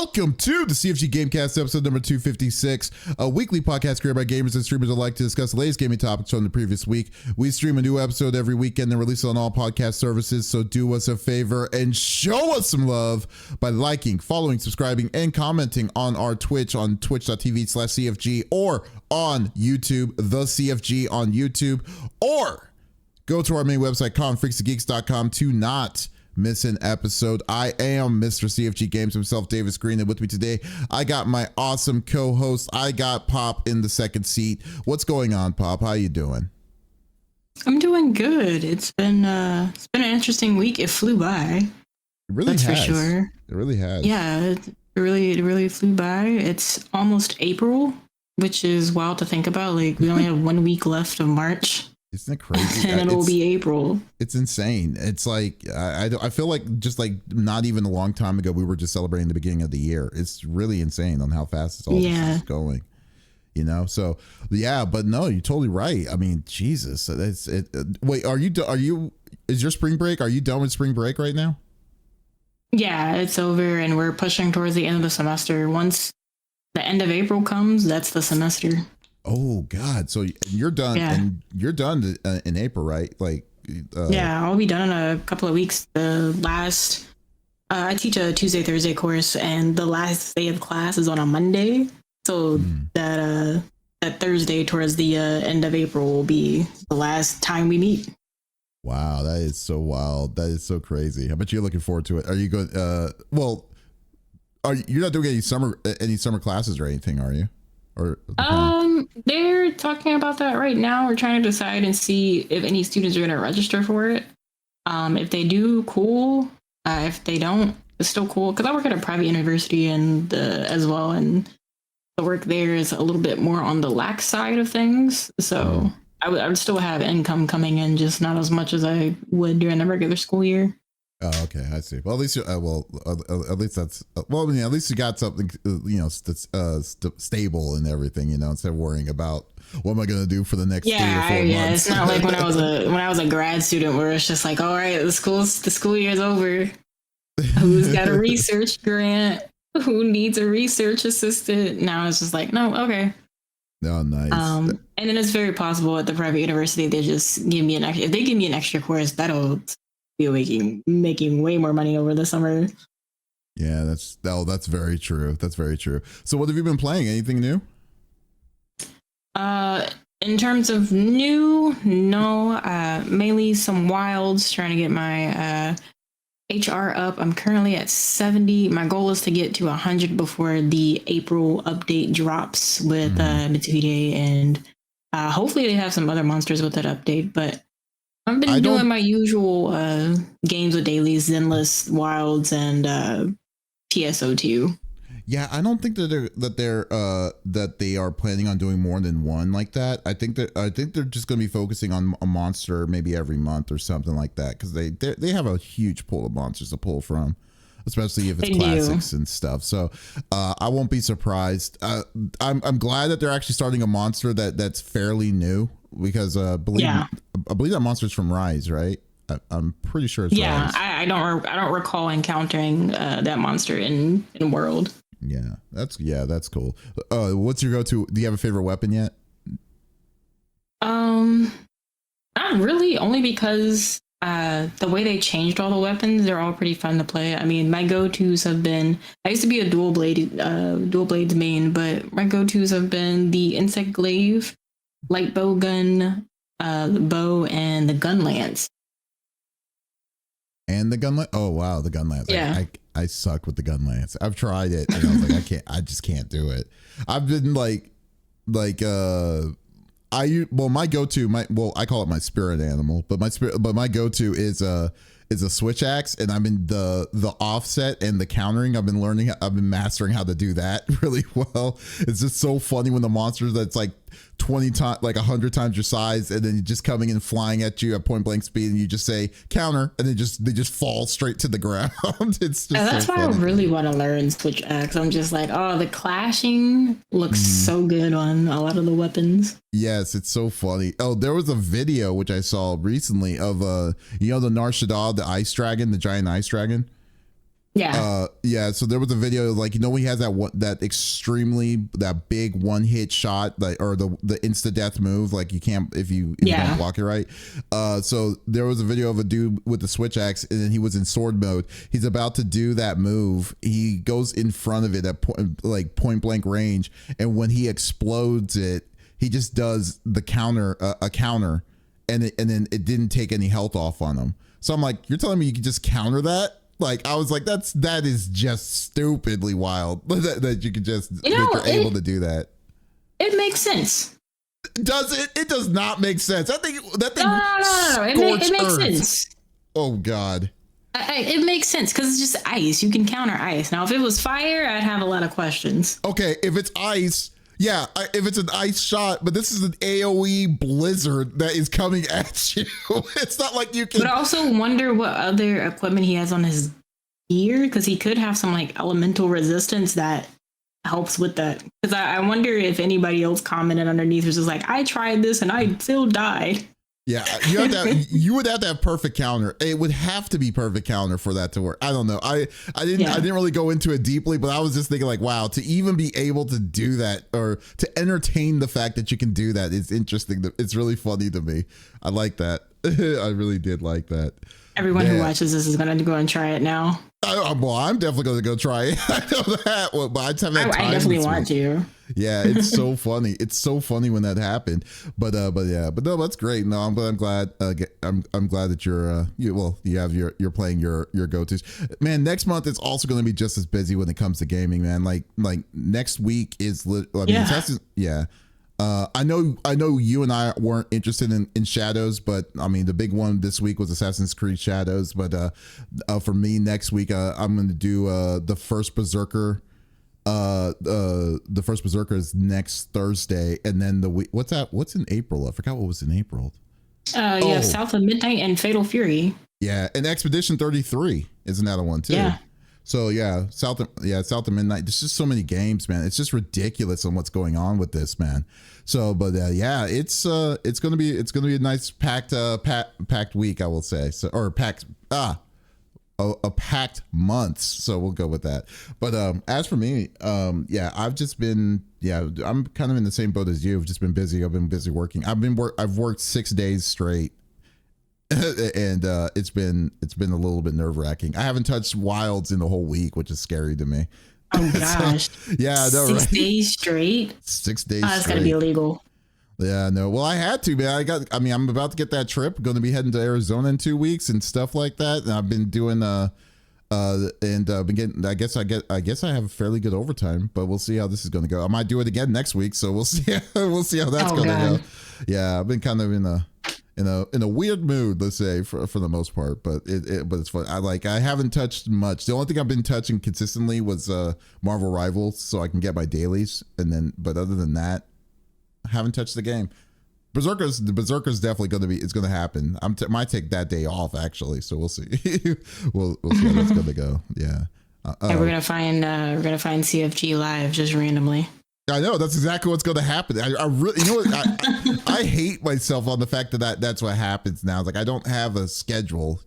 Welcome to the CFG Game Cast, episode number 256, a weekly podcast created by gamers and streamers alike to discuss the latest gaming topics from the previous week. We stream a new episode every weekend and release it on all podcast services, so do us a favor and show us some love by liking, following, subscribing, and commenting on our Twitch on twitch.tv/CFG or on YouTube, the CFG on YouTube, or go to our main website, thecfg.bsky.social, to not miss an episode. I am Mr. CFG Games himself, Davis Green, and with me today, I got my awesome co-host. I got Pop in the second seat. What's going on, Pop? How you doing? I'm doing good. It's been an interesting week. It flew by. It really That's has. for sure. It really has. Yeah, it really flew by. It's almost April, which is wild to think about. Like, we only have 1 week left of March. Isn't it crazy? And it'll be April. It's insane. It's like, I feel like just like not even a long time ago, we were just celebrating the beginning of the year. It's really insane on how fast it's all this is going, you know? So yeah, but no, you're totally right. I mean, Jesus, wait, is your spring break? Are you done with spring break right now? Yeah, it's over and we're pushing towards the end of the semester. Once the end of April comes, that's the semester. Oh God! So you're done, and you're done in April, right? Like, yeah, I'll be done in a couple of weeks. The last, I teach a Tuesday Thursday course, and the last day of class is on a Monday. So that Thursday towards the end of April will be the last time we meet. Wow, that is so wild. That is so crazy. I bet you're looking forward to it. Are you going? You're not doing any summer classes or anything, are you? Or they're talking about that right now. We're trying to decide and see if any students are going to register for it. If they do, cool. If they don't, it's still cool, because I work at a private university and as well, and the work there is a little bit more on the lax side of things. So I would still have income coming in, just not as much as I would during the regular school year. Oh, okay, I see. Well, at least at least that's at least you got something, stable and everything, instead of worrying about what am I going to do for the next 3 or 4 months. Yeah, it's not like when I was a grad student where it's just like, all right, the school year's over. Who's got a research grant? Who needs a research assistant? Now it's just like, no, okay. No, nice. And then it's very possible at the private university they just give me if they give me an extra course, that'll be making way more money over the summer. Yeah, that's very true. That's very true. So what have you been playing? Anything new? In terms of new, no. Mainly some wilds, trying to get my HR up. I'm currently at 70. My goal is to get to 100 before the April update drops with Mitsuhide, and hopefully they have some other monsters with that update, but I've been doing my usual games with dailies, Zenless, Wilds, and TSO2. Yeah, I don't think that they are planning on doing more than one like that. I think they're just going to be focusing on a monster maybe every month or something like that, because they have a huge pool of monsters to pull from, especially if it's classics and stuff. So I won't be surprised. I'm glad that they're actually starting a monster that's fairly new, because I believe that monster's from Rise, right? I'm pretty sure it's Rise. I don't recall encountering that monster in World. Yeah, that's cool. What's your go-to? Do you have a favorite weapon yet? Not really, only because the way they changed all the weapons, they're all pretty fun to play. I mean, my go-tos have been, I used to be a dual blades main, but my go-tos have been the insect glaive, light bow gun, the bow, and the gun lance. And the gun lance? Oh wow, the gun lance. Yeah. I suck with the gun lance. I've tried it and I was like, I just can't do it. I've been my go-to, I call it my spirit animal, but my go-to is a switch axe, and I'm in the offset and the countering. I've been mastering how to do that really well. It's just so funny when the monster that's like 20 times, like 100 times your size, and then you're just coming and flying at you at point blank speed, and you just say counter, and they just fall straight to the ground. It's just that's why I really want to learn switch axe. I'm just like, oh, the clashing looks so good on a lot of the weapons. Yes, it's so funny. Oh, there was a video which I saw recently of the Nar Shaddaa, the ice dragon, the giant ice dragon. Yeah. So there was a video, like, when he has that big one hit shot, like, or the insta death move, like you can't if you don't block it right. So there was a video of a dude with the switch axe, and then he was in sword mode. He's about to do that move. He goes in front of it at point blank range, and when he explodes it, he just does the counter, and then it didn't take any health off on him. So I'm like, you're telling me you could just counter that? Like, I was like, that is just stupidly wild that you could just you're able to do that. It makes sense. Does it? It does not make sense. That thing. No. It makes sense. Oh God. It makes sense because it's just ice. You can counter ice. Now, if it was fire, I'd have a lot of questions. Okay, if it's ice. Yeah, if it's an ice shot, but this is an AoE blizzard that is coming at you. It's not like you can. But I also wonder what other equipment he has on his gear, because he could have some like elemental resistance that helps with that. Because I wonder if anybody else commented underneath was just like, I tried this and I still died. Yeah, you would have to have perfect counter. It would have to be perfect counter for that to work. I don't know. I didn't really go into it deeply, but I was just thinking like, wow, to even be able to do that, or to entertain the fact that you can do that, is interesting. It's really funny to me. I like that. I really did like that. Everyone who watches this is going to go and try it now. I'm definitely going to go try it. I know that, but I just haven't had time. I definitely want to. Yeah, it's so funny. It's so funny when that happened. But no, that's great. No, I'm glad. I'm glad that you're playing your go-tos. Man, next month it's also going to be just as busy when it comes to gaming, man. Like next week is I know you and I weren't interested in Shadows, but I mean the big one this week was Assassin's Creed Shadows. But for me next week, I'm going to do the first Berserker. The first Berserker is next Thursday, and then what's in April? I forgot what was in April. South of Midnight and Fatal Fury. Yeah, and Expedition 33 is another one too. Yeah. So South of Midnight. There's just so many games, man. It's just ridiculous on what's going on with this, man. So, but it's gonna be a nice packed week, I will say. So, or a packed month. So we'll go with that. But as for me, I've just been I'm kind of in the same boat as you. I've just been busy. I've been busy working. I've worked 6 days straight. And it's been a little bit nerve-wracking. I haven't touched Wilds in the whole week, which is scary to me. Oh gosh. So, yeah, no, 6 days straight. 6 days straight. It's gotta be illegal. Yeah, no. Well, I had to, man. I'm about to get that trip. Going to be heading to Arizona in 2 weeks and stuff like that. And I've been doing been getting. I guess I have fairly good overtime, but we'll see how this is going to go. I might do it again next week, so we'll see. We'll see how that's going to go. Yeah, I've been kind of in a weird mood, let's say, for the most part, but it's fun. I haven't touched much. The only thing I've been touching consistently was Marvel Rivals, so I can get my dailies, but other than that, I haven't touched the game. Berserker's definitely it's going to happen. Might take that day off actually, so we'll see. we'll see how that's going to go. Yeah. We're gonna find CFG live just randomly. I know that's exactly what's going to happen. I really, I hate myself on the fact that that's what happens now. It's like I don't have a schedule,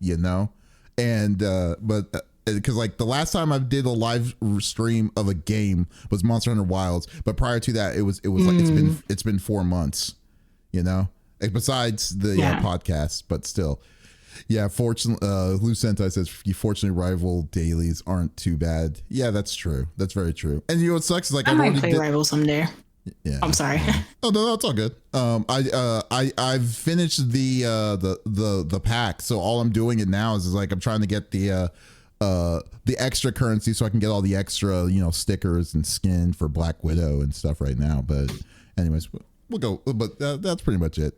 and but because like the last time I did a live stream of a game was Monster Hunter Wilds, but prior to that it was like it's been 4 months, like besides the podcast, but still. Yeah, fortunately, Lou Sentai says, fortunately, rival dailies aren't too bad. Yeah, that's true. That's very true. And what sucks is like I might play rival someday. Yeah, I'm sorry. Oh no, it's all good. I've finished the pack, so all I'm doing it now is like I'm trying to get the extra currency so I can get all the extra stickers and skin for Black Widow and stuff right now. But anyways, we'll go. But that's pretty much it.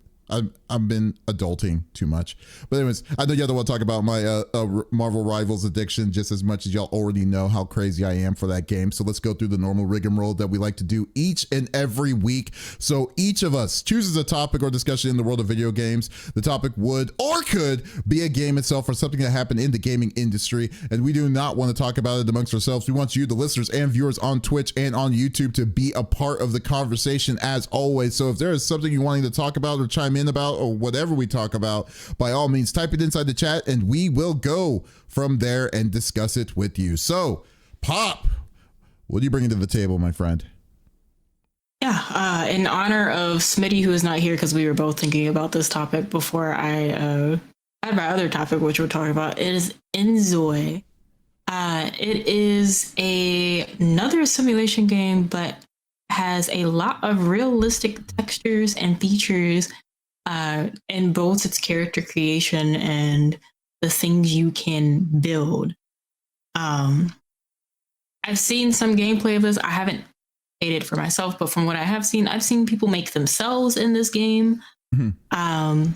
I've been adulting too much. But anyways, I know y'all don't want to talk about my Marvel Rivals addiction just as much as y'all already know how crazy I am for that game. So let's go through the normal rigmarole that we like to do each and every week. So each of us chooses a topic or discussion in the world of video games. The topic would or could be a game itself or something that happened in the gaming industry. And we do not want to talk about it amongst ourselves. We want you, the listeners and viewers on Twitch and on YouTube, to be a part of the conversation as always. So if there is something you're wanting to talk about or chime in in about or whatever we talk about, by all means, type it inside the chat and we will go from there and discuss it with you. So, Pop, what are you bringing to the table, my friend? Yeah, in honor of Smitty, who is not here because we were both thinking about this topic before I had my other topic, which we're talking about, it is Inzoi. It is another simulation game, but has a lot of realistic textures and features in both its character creation and the things you can build. I've seen some gameplay of this. I haven't played it for myself, but from what I have seen, I've seen people make themselves in this game. Mm-hmm.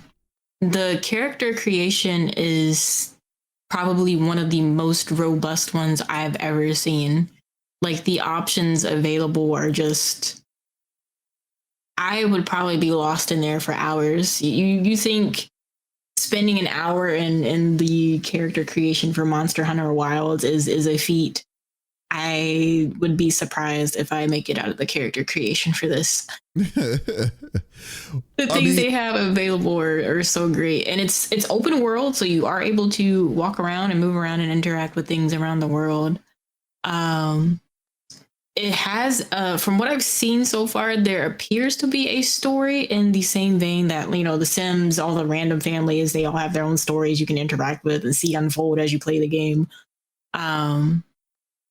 The character creation is probably one of the most robust ones I've ever seen. Like, the options available are just, I would probably be lost in there for hours. You think spending an hour in the character creation for Monster Hunter Wilds is a feat. I would be surprised if I make it out of the character creation for this. The things they have available are so great. And it's open world, so you are able to walk around and move around and interact with things around the world. It has, from what I've seen so far, there appears to be a story in the same vein that, The Sims, all the random families, they all have their own stories you can interact with and see unfold as you play the game.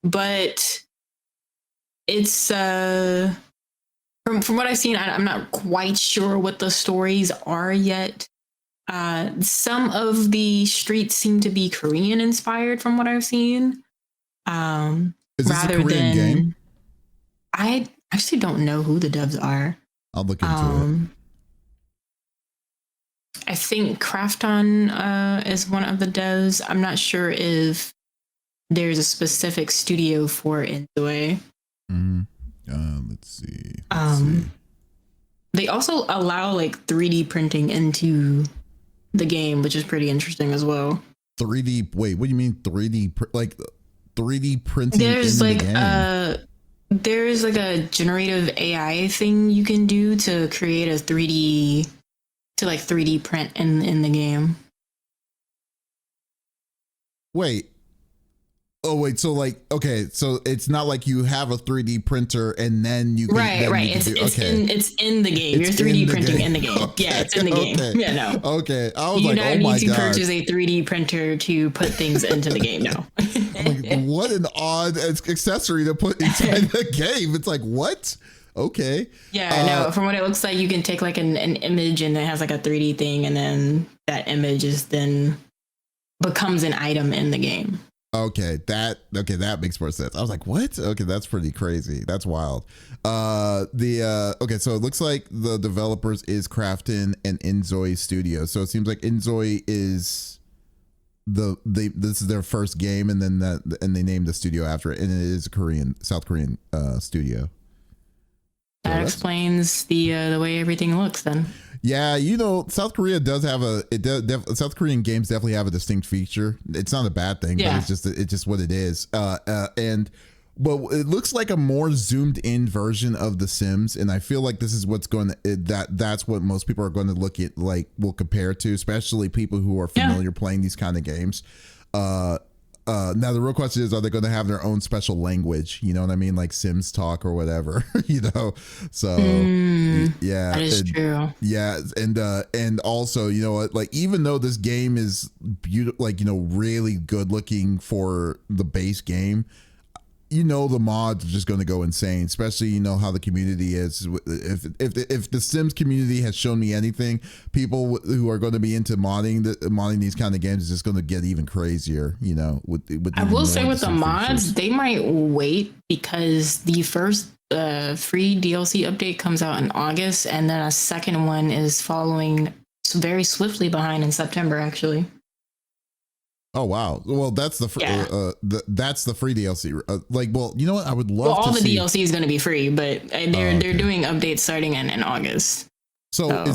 But it's from what I've seen, I'm not quite sure what the stories are yet. Some of the streets seem to be Korean inspired from what I've seen. Is this a Korean game? I actually don't know who the devs are. I'll look into it. I think Krafton is one of the devs. I'm not sure if there's a specific studio for Inzoi. Mm-hmm. Let's see. They also allow 3D printing into the game, which is pretty interesting as well. 3D? Wait, what do you mean 3D? 3D printing? There's in the game? There's a generative AI thing you can do to create a 3D 3D print in the game. Wait. Oh wait, so okay, so it's not like you have a 3D printer and then you can, right. It's in the game. You're 3D printing in the game. Okay, yeah, it's in the game. Okay. Yeah, no. Okay, I was you like, don't oh my need to god, purchase a 3D printer to put things into the game. No. What an odd accessory to put inside the game. It's like, what? Okay. Yeah, no. From what it looks like, you can take an image and it has a 3D thing, and then that image is then becomes an item in the game. Okay, that makes more sense. I was like, what? Okay, that's pretty crazy. That's wild. Okay, so it looks like the developers is Krafton and Inzoi Studio. So it seems like Inzoi is this is their first game, and then they named the studio after it, and it is a South Korean studio. That explains the way everything looks then. Yeah, South Korea does have South Korean games definitely have a distinct feature. It's not a bad thing, but it's just what it is. It looks like a more zoomed in version of The Sims, and I feel like this is what's that's what most people are going to look at, will compare to, especially people who are familiar playing these kind of games. Now the real question is, are they going to have their own special language? You know what I mean? Like Sims talk or whatever, So yeah, that is true. Yeah. And also, you know what, even though this game is beautiful, really good looking for the base game, the mods are just going to go insane, especially how the community is. If the Sims community has shown me anything, people who are going to be into modding these kind of games is just going to get even crazier. With I will say with the mods, they might wait because the first free DLC update comes out in August, and then a second one is following very swiftly behind in September, actually. Oh wow! Well, that's that's the free DLC. You know what? I would love. All the DLC is going to be free, but they're doing updates starting in August. So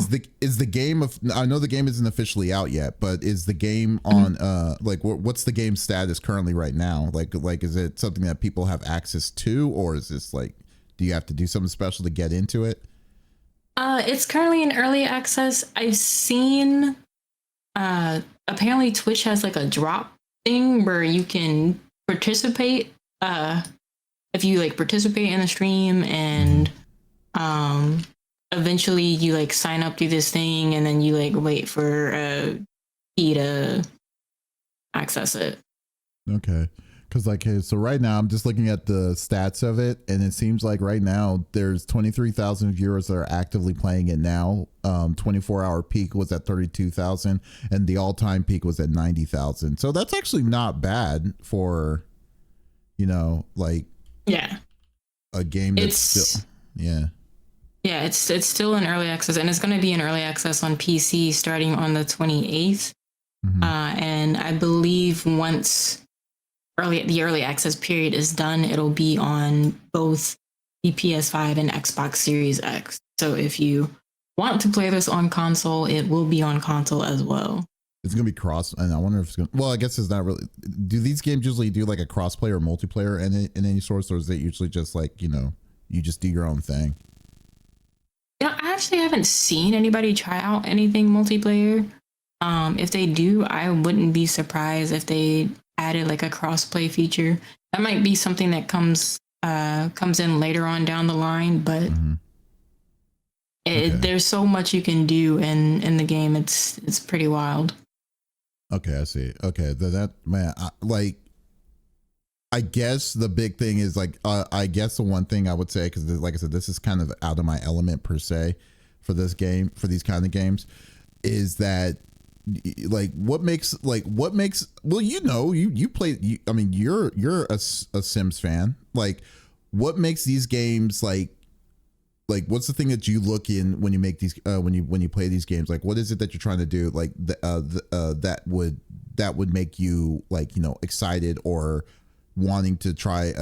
is the game I know the game isn't officially out yet, but is the game on what's the game status currently right now? Like is it something that people have access to, or is this do you have to do something special to get into it? It's currently in early access. I've seen apparently Twitch has like a drop thing where you can participate if you like participate in the stream and eventually you like sign up to this thing and then you like wait for key to access it. Okay. Because like, hey, so right now I'm just looking at the stats of it, and it seems like right now there's 23,000 viewers that are actively playing it now. 24-hour peak was at 32,000, and the all-time peak was at 90,000. So that's actually not bad for, like, a game that's still, yeah, it's still in early access, and it's going to be in early access on PC starting on the 28th. And I believe once the early access period is done, it'll be on both the PS5 and Xbox Series X. So if you want to play this on console, it will be on console as well. It's gonna be cross, and I wonder if it's gonna. Well, I guess it's not really. Do these games usually do like a cross-play or multiplayer in any source, or is it usually just like you just do your own thing? Yeah, I actually haven't seen anybody try out anything multiplayer. If they do, I wouldn't be surprised if they added like a cross-play feature. That might be something that comes in later on down the line, but there's so much you can do in the game. It's pretty wild. Okay, I see. Okay, that man, I guess the big thing is like, I guess the one thing I would say, because like I said, this is kind of out of my element per se for this game, for these kind of games, is that like what makes well, you play, I mean, you're a Sims fan. Like, what makes these games like what's the thing that you look in when you make these when you play these games? Like, what is it that you're trying to do, like that would make you like excited or wanting to try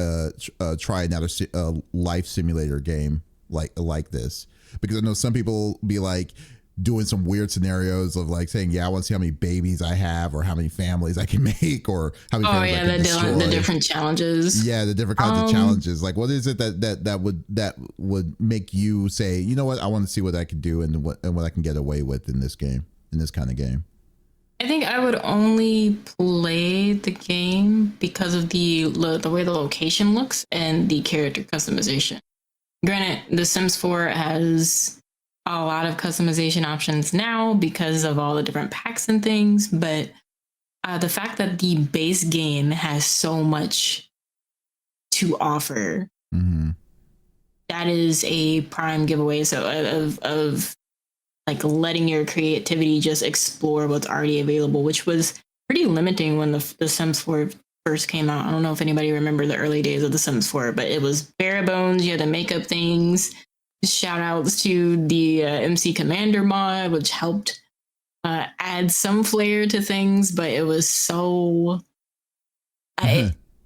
another life simulator game like this? Because I know some people be like doing some weird scenarios of like saying, yeah, I want to see how many babies I have or how many families I can make or how many families I can destroy. The different challenges. Yeah, the different kinds of challenges. Like, what is it that would make you say, you know what, I want to see what I can do and what I can get away with in this game, in this kind of game? I think I would only play the game because of the way the location looks and the character customization. Granted, The Sims 4 has a lot of customization options now because of all the different packs and things, but the fact that the base game has so much to offer, that is a prime giveaway. So of like letting your creativity just explore what's already available, which was pretty limiting when the Sims 4 first came out. I don't know if anybody remember the early days of the Sims 4, but it was bare bones. You had to make up things. Shout outs to the MC Commander mod, which helped add some flair to things, but it was so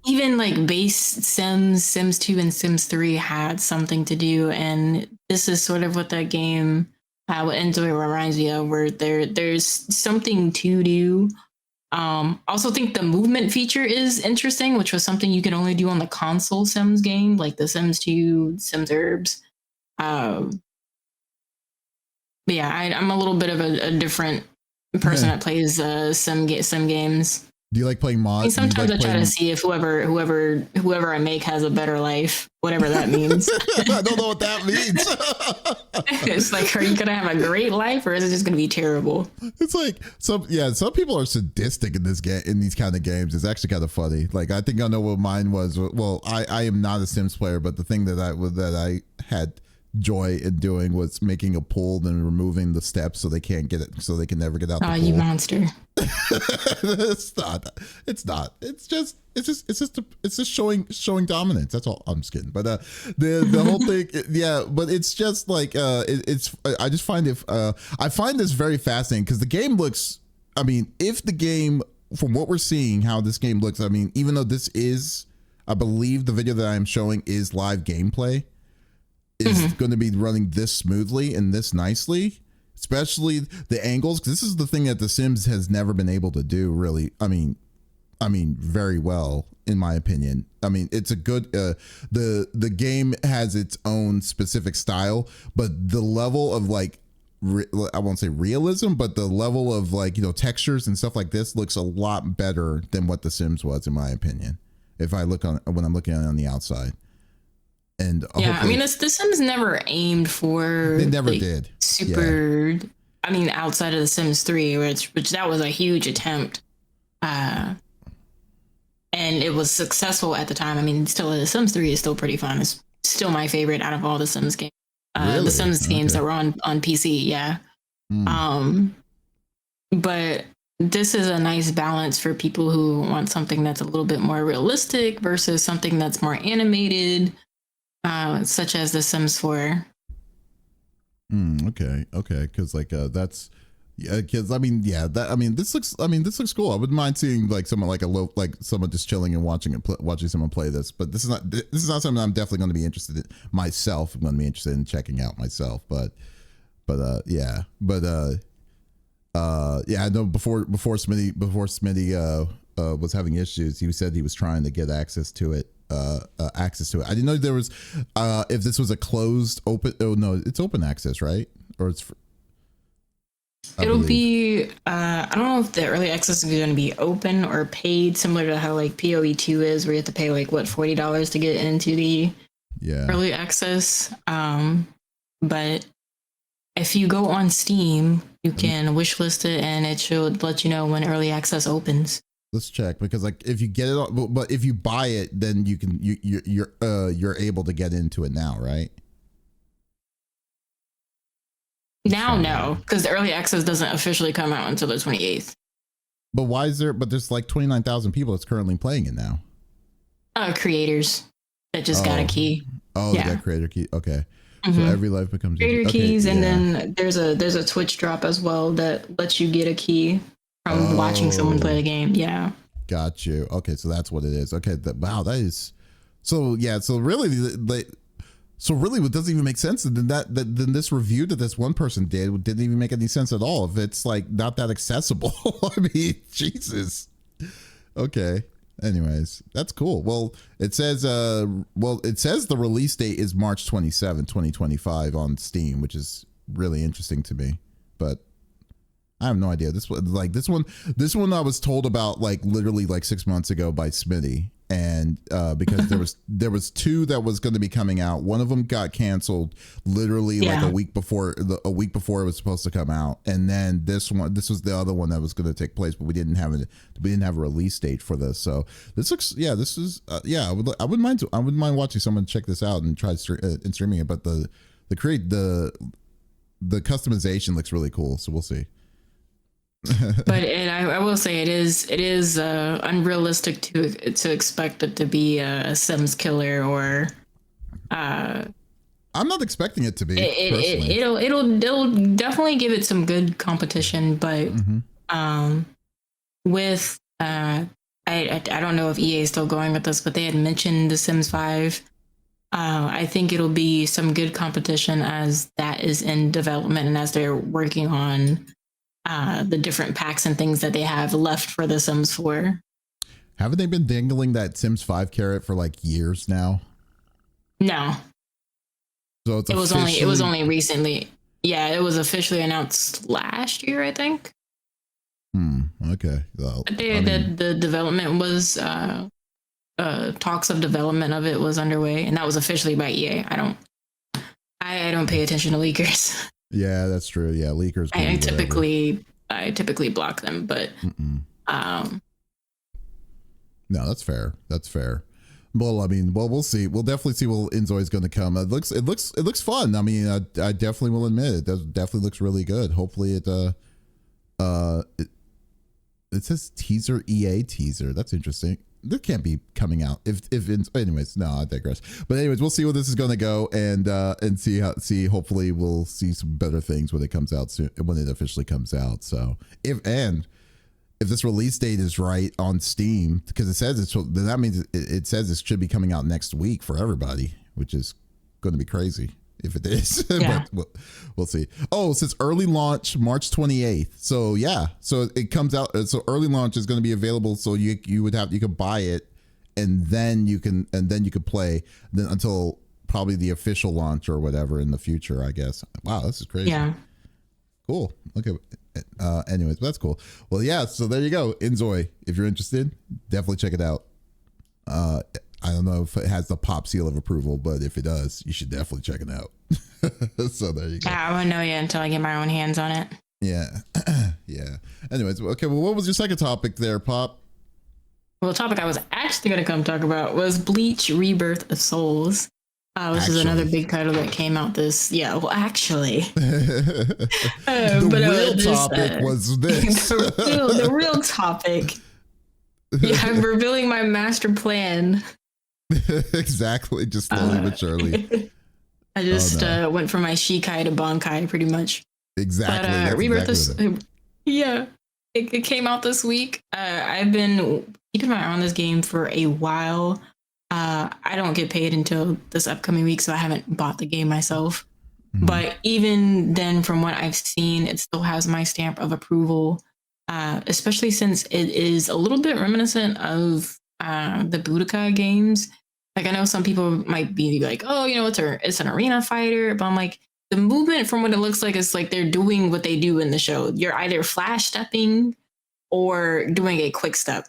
even like base Sims 2 and Sims 3 had something to do, and this is sort of what that game what Inzoi reminds me of, where there's something to do. Also think the movement feature is interesting, which was something you can only do on the console Sims game, like the Sims 2, Sims Herbs. But yeah, I'm a little bit of a different person that plays some games. Do you like playing mods? I mean, sometimes I try to see if whoever I make has a better life, whatever that means. I don't know what that means. It's like, are you gonna have a great life, or is it just gonna be terrible? It's like some people are sadistic in these kind of games. It's actually kind of funny. Like, I think I know what mine was. Well, I am not a Sims player, but the thing that I had joy in doing was making a pool and removing the steps so they can't get it, so they can never get out the pool. You monster. It's not. It's just showing dominance. That's all. I'm just kidding. But the whole thing, yeah. But it's just like I just find I find this very fascinating because the game looks. I mean, if the game, from what we're seeing, how this game looks. I mean, even though this is, I believe the video that I'm showing is live gameplay, is going to be running this smoothly and this nicely, especially the angles, because this is the thing that The Sims has never been able to do, really. I mean, I mean, very well, in my opinion. I mean, it's a good, the game has its own specific style, but the level of like, I won't say realism, but the level of like, textures and stuff like this looks a lot better than what The Sims was, in my opinion. If I look on, when I'm looking at it on the outside. And yeah, I mean, The Sims never aimed for. They never did. Super. Yeah. I mean, outside of The Sims 3, which that was a huge attempt. And it was successful at the time. I mean, still, The Sims 3 is still pretty fun. It's still my favorite out of all the Sims games. Really? The Sims games that were on PC, yeah. But this is a nice balance for people who want something that's a little bit more realistic versus something that's more animated, such as The Sims 4. Okay, because like that's. Yeah, because this looks cool. I wouldn't mind seeing like someone someone just chilling and watching someone play this. But this is not something I'm definitely going to be interested in myself. I'm going to be interested in checking out myself. I know before Smitty was having issues, he said he was trying to get access to it. I didn't know there was if this was a closed open. Oh no, it's open access, right? Or it's. It'll be, I don't know if the early access is going to be open or paid, similar to how like PoE2 is, where you have to pay like $40 to get into the early access. But if you go on Steam, you can wishlist it and it should let you know when early access opens. Let's check, because like if you get it, but if you buy it, then you're able to get into it now, right? Now, no, because the early access doesn't officially come out until the 28th. But why is there's like 29,000 people that's currently playing it now? Creators that just got a key. Oh, yeah. They got creator key. Okay. So every life becomes creator keys. And then there's a Twitch drop as well that lets you get a key from watching someone play the game. Yeah. Got you. Okay. So that's what it is. Okay. Wow. That is so, yeah. So really, So really, what doesn't even make sense, then then this review that this one person did didn't even make any sense at all. If it's like not that accessible, I mean, Jesus. Okay. Anyways, that's cool. Well, it says the release date is March 27, 2025 on Steam, which is really interesting to me. But I have no idea. This one I was told about like literally like 6 months ago by Smitty. And because there was two that was going to be coming out. One of them got canceled literally like a week before it was supposed to come out. And then this was the other one that was going to take place, but we didn't have a release date for this. So this looks, I wouldn't mind watching someone check this out and try streaming it. But the customization looks really cool. So we'll see. But I will say it is unrealistic to expect it to be a Sims killer or. I'm not expecting it to be. It'll definitely give it some good competition, but with I don't know if EA is still going with this, but they had mentioned The Sims 5. I think it'll be some good competition as that is in development and as they're working on. The different packs and things that they have left for The Sims 4. Haven't they been dangling that Sims 5 carrot for like years now? No. So it was only recently. Yeah, it was officially announced last year, I think. Okay. Well, the development was talks of development of it was underway, and that was officially by EA. I don't pay attention to leakers. Yeah, that's true. Yeah, leakers. I typically block them, but no, that's fair. That's fair. Well, I mean, we'll see. We'll definitely see what Inzoi is going to come. It looks fun. I mean, I definitely will admit it. Definitely looks really good. Hopefully it says teaser, EA teaser. That's interesting. That can't be coming out anyways, no, I digress. But anyways, we'll see where this is going to go and see, hopefully we'll see some better things when it comes out soon, when it officially comes out. So if this release date is right on Steam, because it says that means it says it should be coming out next week for everybody, which is going to be crazy if it is. Yeah. But we'll see. Oh, it says early launch March 28th. So yeah, so it comes out. So early launch is going to be available. So you could buy it, and then you can play then until probably the official launch or whatever in the future, I guess. Wow, this is crazy. Yeah. Cool. Okay. Anyways, that's cool. Well, yeah. So there you go. Inzoi. If you're interested, definitely check it out. I don't know if it has the pop seal of approval, but if it does, you should definitely check it out. So there you go. I won't know yet until I get my own hands on it. Yeah. Yeah. Anyways, okay. Well, what was your second topic there, Pop? Well, the topic I was actually going to come talk about was Bleach Rebirth of Souls, which is another big title that came out this. Yeah, well, actually. The real topic was this. the real topic. Yeah, I'm revealing my master plan. Exactly. Just slowly but surely. I just went from my Shikai to Bankai pretty much. Exactly. But Rebirth yeah, it came out this week. I've been keeping my eye on this game for a while. I don't get paid until this upcoming week, so I haven't bought the game myself. Mm-hmm. But even then, from what I've seen, it still has my stamp of approval, especially since it is a little bit reminiscent of the Budokai games. Like, I know some people might be like, oh, it's an arena fighter, but I'm like, the movement from what it looks like is like they're doing what they do in the show. You're either flash stepping or doing a quick step.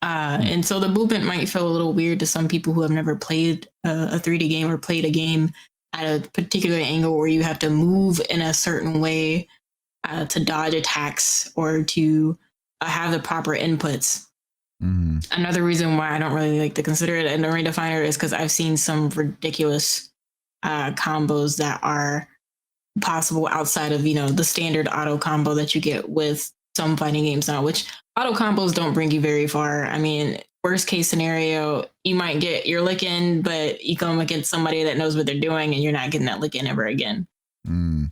And so the movement might feel a little weird to some people who have never played a 3D game or played a game at a particular angle where you have to move in a certain way to dodge attacks or to have the proper inputs. Mm-hmm. Another reason why I don't really like to consider it an arena fighter is because I've seen some ridiculous combos that are possible outside of, the standard auto combo that you get with some fighting games now, which auto combos don't bring you very far. I mean, worst case scenario, you might get your lick in, but you come against somebody that knows what they're doing and you're not getting that lick in ever again. Mm.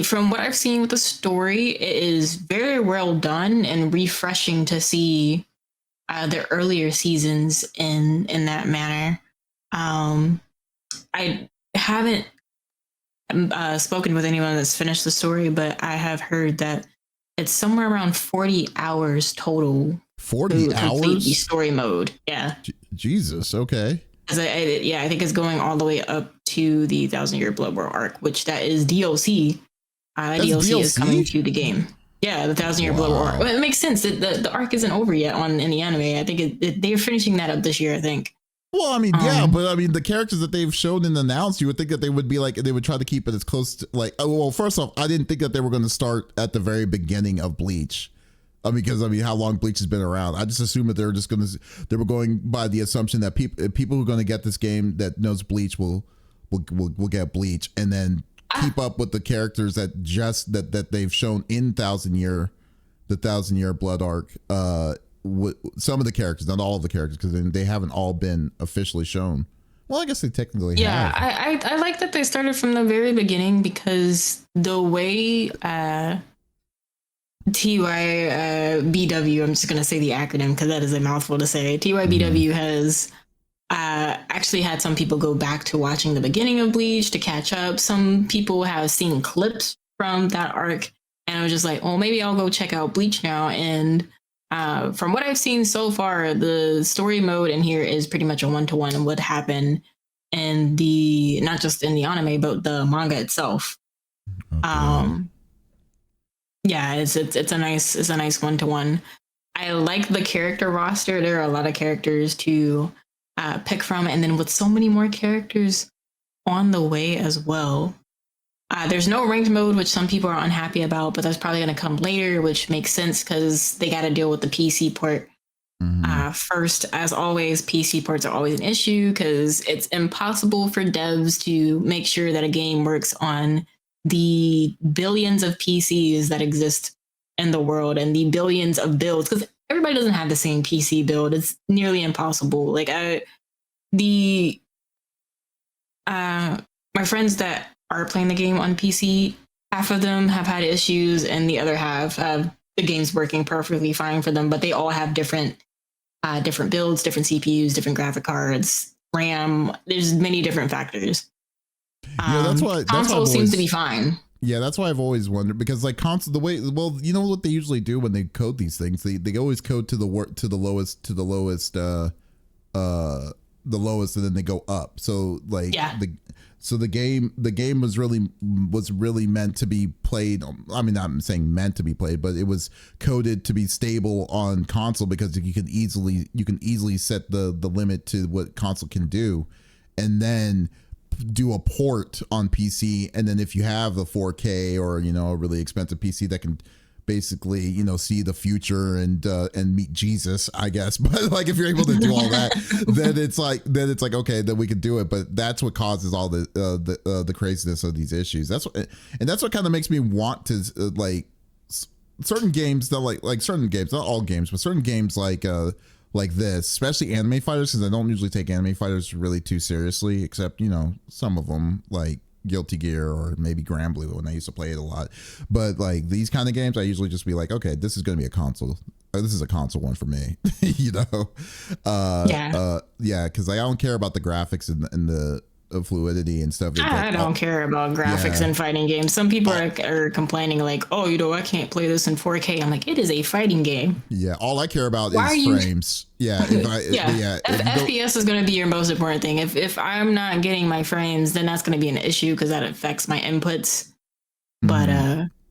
From what I've seen with the story, it is very well done and refreshing to see the earlier seasons in that manner. I haven't spoken with anyone that's finished the story, but I have heard that it's somewhere around 40 hours total. 40 hours? The story mode. Yeah. Jesus. Okay. I think it's going all the way up to the 1,000-Year Blood War arc, which that is DLC. DLC is coming to the game. Yeah, the 1,000-Year Blood War arc. Well, it makes sense. The arc isn't over yet in the anime. I think they're finishing that up this year, I think. Well, I mean, yeah, but I mean, the characters that they've shown and announced, you would think that they would be like, they would try to keep it as close to like, well, first off, I didn't think that they were going to start at the very beginning of Bleach. Because how long Bleach has been around. I just assumed that they were going by the assumption that people who are going to get this game that knows Bleach will get Bleach and then keep up with the characters that they've shown in the 1,000-Year Blood arc. Some of the characters, not all of the characters, because they haven't all been officially shown. Well, I guess they technically have. Yeah, I like that they started from the very beginning because the way TYBW, I'm just going to say the acronym because that is a mouthful to say. TYBW has actually had some people go back to watching the beginning of Bleach to catch up. Some people have seen clips from that arc and I was just like, oh, maybe I'll go check out Bleach now. And from what I've seen so far, the story mode in here is pretty much a one-to-one of what happened in not just in the anime, but the manga itself. Okay. Yeah, it's a nice one-to-one. I like the character roster. There are a lot of characters to pick from, and then with so many more characters on the way as well. There's no ranked mode, which some people are unhappy about, but that's probably going to come later, which makes sense because they got to deal with the PC port first. As always, PC ports are always an issue because it's impossible for devs to make sure that a game works on the billions of PCs that exist in the world and the billions of builds, because everybody doesn't have the same PC build. It's nearly impossible. Like my friends that are playing the game on PC, half of them have had issues and the other half have the game's working perfectly fine for them, but they all have different builds, different CPUs, different graphic cards, RAM. There's many different factors. Yeah, that's why console seems to be fine. Yeah, that's why I've always wondered, because like console, the way, well, you know what they usually do when they code these things, they always code to the lowest, the lowest, and then they go up. So like the game was really meant to be played. I mean, I'm saying meant to be played, but it was coded to be stable on console, because you can easily set the limit to what console can do, and then do a port on PC. And then if you have a 4K or, you know, a really expensive PC that can basically, you know, see the future and meet Jesus, I guess. But like, if you're able to do all that, then it's like, okay, then we can do it. But that's what causes all the craziness of these issues. That's what kind of makes me want to like certain games that like certain games, not all games, but certain games like this, especially anime fighters, because I don't usually take anime fighters really too seriously, except, you know, some of them like Guilty Gear or maybe Granblue when I used to play it a lot. But like these kind of games, I usually just be like, okay, this is going to be a console. This is a console one for me, you know? Because I don't care about the graphics and the fluidity and stuff. I don't care about graphics in fighting games. Some people are complaining like, oh, you know, I can't play this in 4K. I'm like, it is a fighting game. Yeah, all I care about is frames. Yeah, FPS is going to be your most important thing. If I'm not getting my frames, then that's going to be an issue, because that affects my inputs. But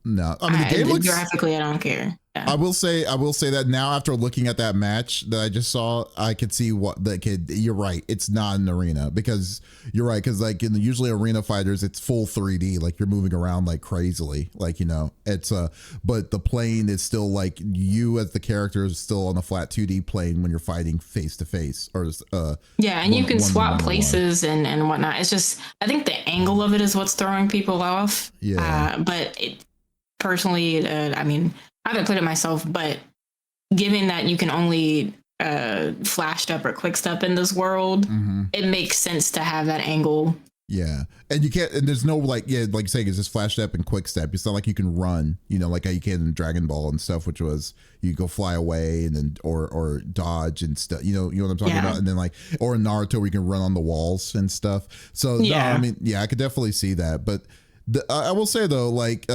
no, I mean, the game looks graphically, I don't care. Yeah. I will say that now, after looking at that match that I just saw, I could see what the kid. You're right. It's not an arena, because you're right. Because like in usually arena fighters, it's full 3D. Like you're moving around like crazily. Like, you know, it's but the plane is still like you as the character is still on a flat 2D plane when you're fighting face to face. Or and you can swap places and whatnot. It's just, I think the angle of it is what's throwing people off. Yeah. But personally, I mean, I haven't played it myself, but given that you can only flash step or quick step in this world, it makes sense to have that angle. Yeah. And you can't, and there's no like saying it's just flash step and quick step. It's not like you can run, you know, like how you can in Dragon Ball and stuff, which was you go fly away and then or dodge and stuff, you know what I'm talking about? And then like, or in Naruto where you can run on the walls and stuff. So no, I mean, yeah, I could definitely see that. But I will say though, like,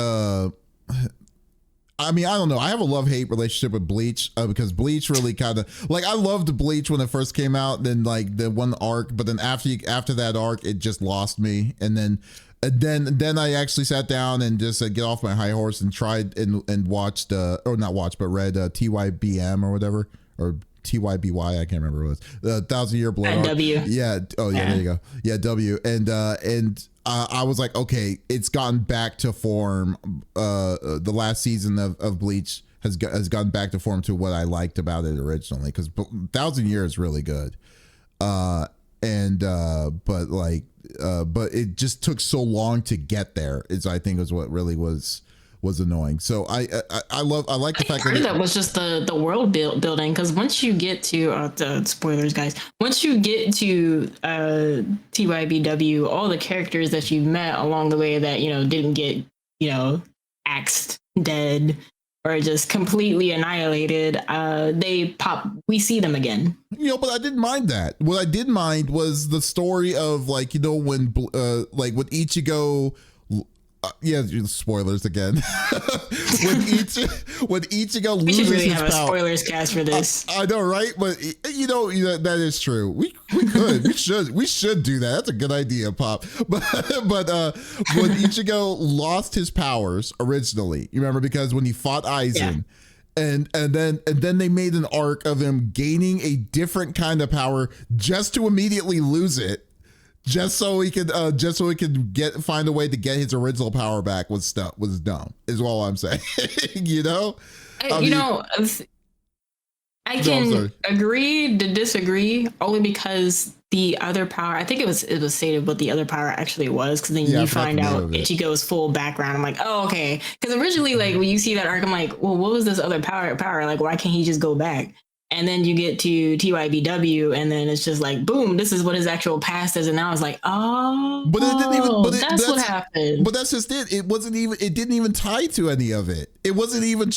I mean, I don't know. I have a love-hate relationship with Bleach, because Bleach really kind of like, I loved Bleach when it first came out, then like the one arc, but then after that arc, it just lost me. And then I actually sat down and just get off my high horse and tried and watched or not watched, but read TYBM or whatever, or TYBY, I can't remember what it was. The 1,000-Year Blood. W. Yeah. Oh yeah, there you go. Yeah, W. And I was like, okay, it's gotten back to form. The last season of Bleach has gotten back to form to what I liked about it originally, because 1,000 Years is really good. But it just took so long to get there. I think is what really was annoying. So I like the fact that was just the world building, because once you get to the spoilers, guys, once you get to TYBW, all the characters that you've met along the way that, you know, didn't get, you know, axed, dead, or just completely annihilated, they pop. We see them again. You know, but I didn't mind that. What I did mind was the story of, like, you know, when like with Ichigo. Spoilers again. when Ichigo loses his power. We should really have a spoilers cast for this. I know, right? But you know that is true. We could. we should do that. That's a good idea, Pop. But when Ichigo lost his powers originally, you remember, because when he fought Aizen. Yeah. And then they made an arc of him gaining a different kind of power just to immediately lose it. Just so he could find a way to get his original power back was dumb, is all I'm saying. You know? I can agree to disagree, only because the other power, I think it was stated what the other power actually was, because then you find out Ichigo's full background. I'm like, oh, okay. Because originally, like, when you see that arc, I'm like, well, what was this other power? Like, why can't he just go back? And then you get to TYBW, and then it's just like, boom, this is what his actual past is. And now I was like, that's what happened. But that's just it. It didn't even tie to any of it. It wasn't even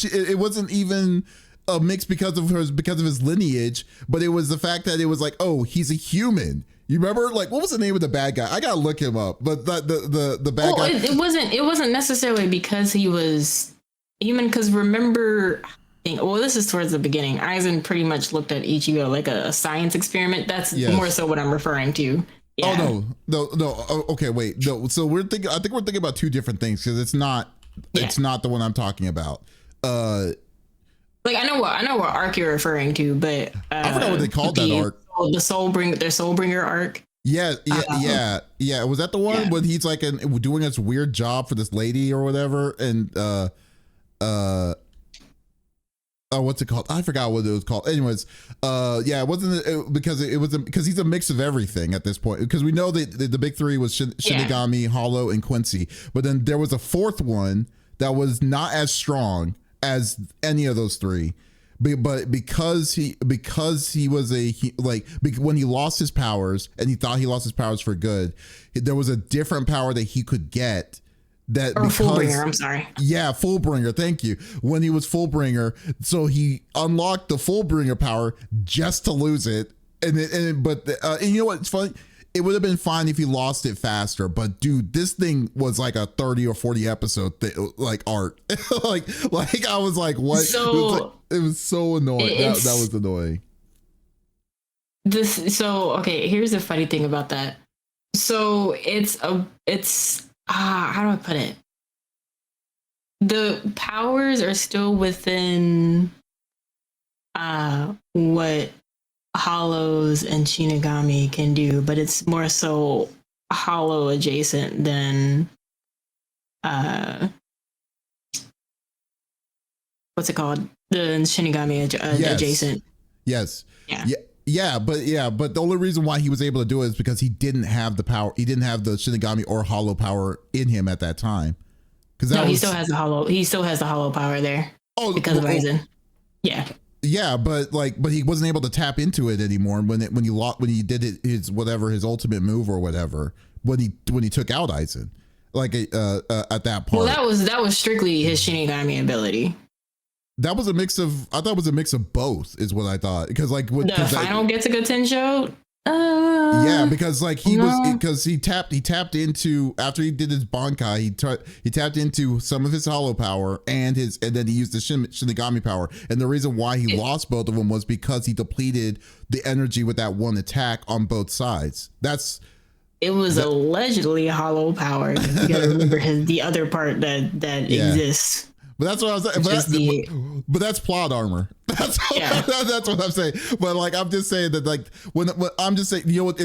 a mix because of his lineage, but it was the fact that it was like, oh, he's a human. You remember, like, what was the name of the bad guy? I gotta look him up. But the bad guy. It wasn't necessarily because he was human. Because remember, this is towards the beginning. Aizen pretty much looked at Ichigo like a science experiment. That's more so what I'm referring to. Yeah. Oh no. Oh, okay, wait. No. So I think we're thinking about two different things because it's not the one I'm talking about. Like I know what arc you're referring to, but I forgot what they called that arc. The Soulbringer arc. Yeah. Was that the one when he's like doing this weird job for this lady or whatever? And what's it called? I forgot what it was called. Anyways, it wasn't because he's a mix of everything at this point. Because we know that the big three was Shinigami, Hollow, and Quincy. But then there was a fourth one that was not as strong as any of those three, but because he was when he lost his powers and he thought he lost his powers for good, there was a different power that he could get Fullbringer. I'm sorry. Yeah, Fullbringer. Thank you. When he was Fullbringer, so he unlocked the Fullbringer power just to lose it, and you know what? It's funny. It would have been fine if he lost it faster, but dude, this thing was like a 30 or 40 episode arc. like I was like, what? So it was so annoying. That was annoying. Okay, here's the funny thing about that. So it's how do I put it? The powers are still within what Hollows and Shinigami can do, but it's more so Hollow adjacent than what's it called? The Shinigami adjacent. Yes. Yeah. But the only reason why he was able to do it is because he didn't have the power. He didn't have the Shinigami or Hollow power in him at that time. He still has the Hollow. He still has the Hollow power there. Oh, because of Aizen. Yeah. Yeah, but he wasn't able to tap into it anymore when he did his ultimate move or whatever when he took out Aizen, at that part. Well, that was strictly his Shinigami ability. That was a mix of. I thought it was a mix of both, is what I thought. Because the final Getsuga Tensho. Yeah, because he tapped into, after he did his Bankai, he tapped into some of his Hollow power and then he used the Shinigami power. And the reason why he lost both of them was because he depleted the energy with that one attack on both sides. It was allegedly Hollow power. You gotta remember the other part that exists. But that's what I was saying. But that's plot armor. That's what I'm saying. But I'm just saying that when I'm just saying, you know what?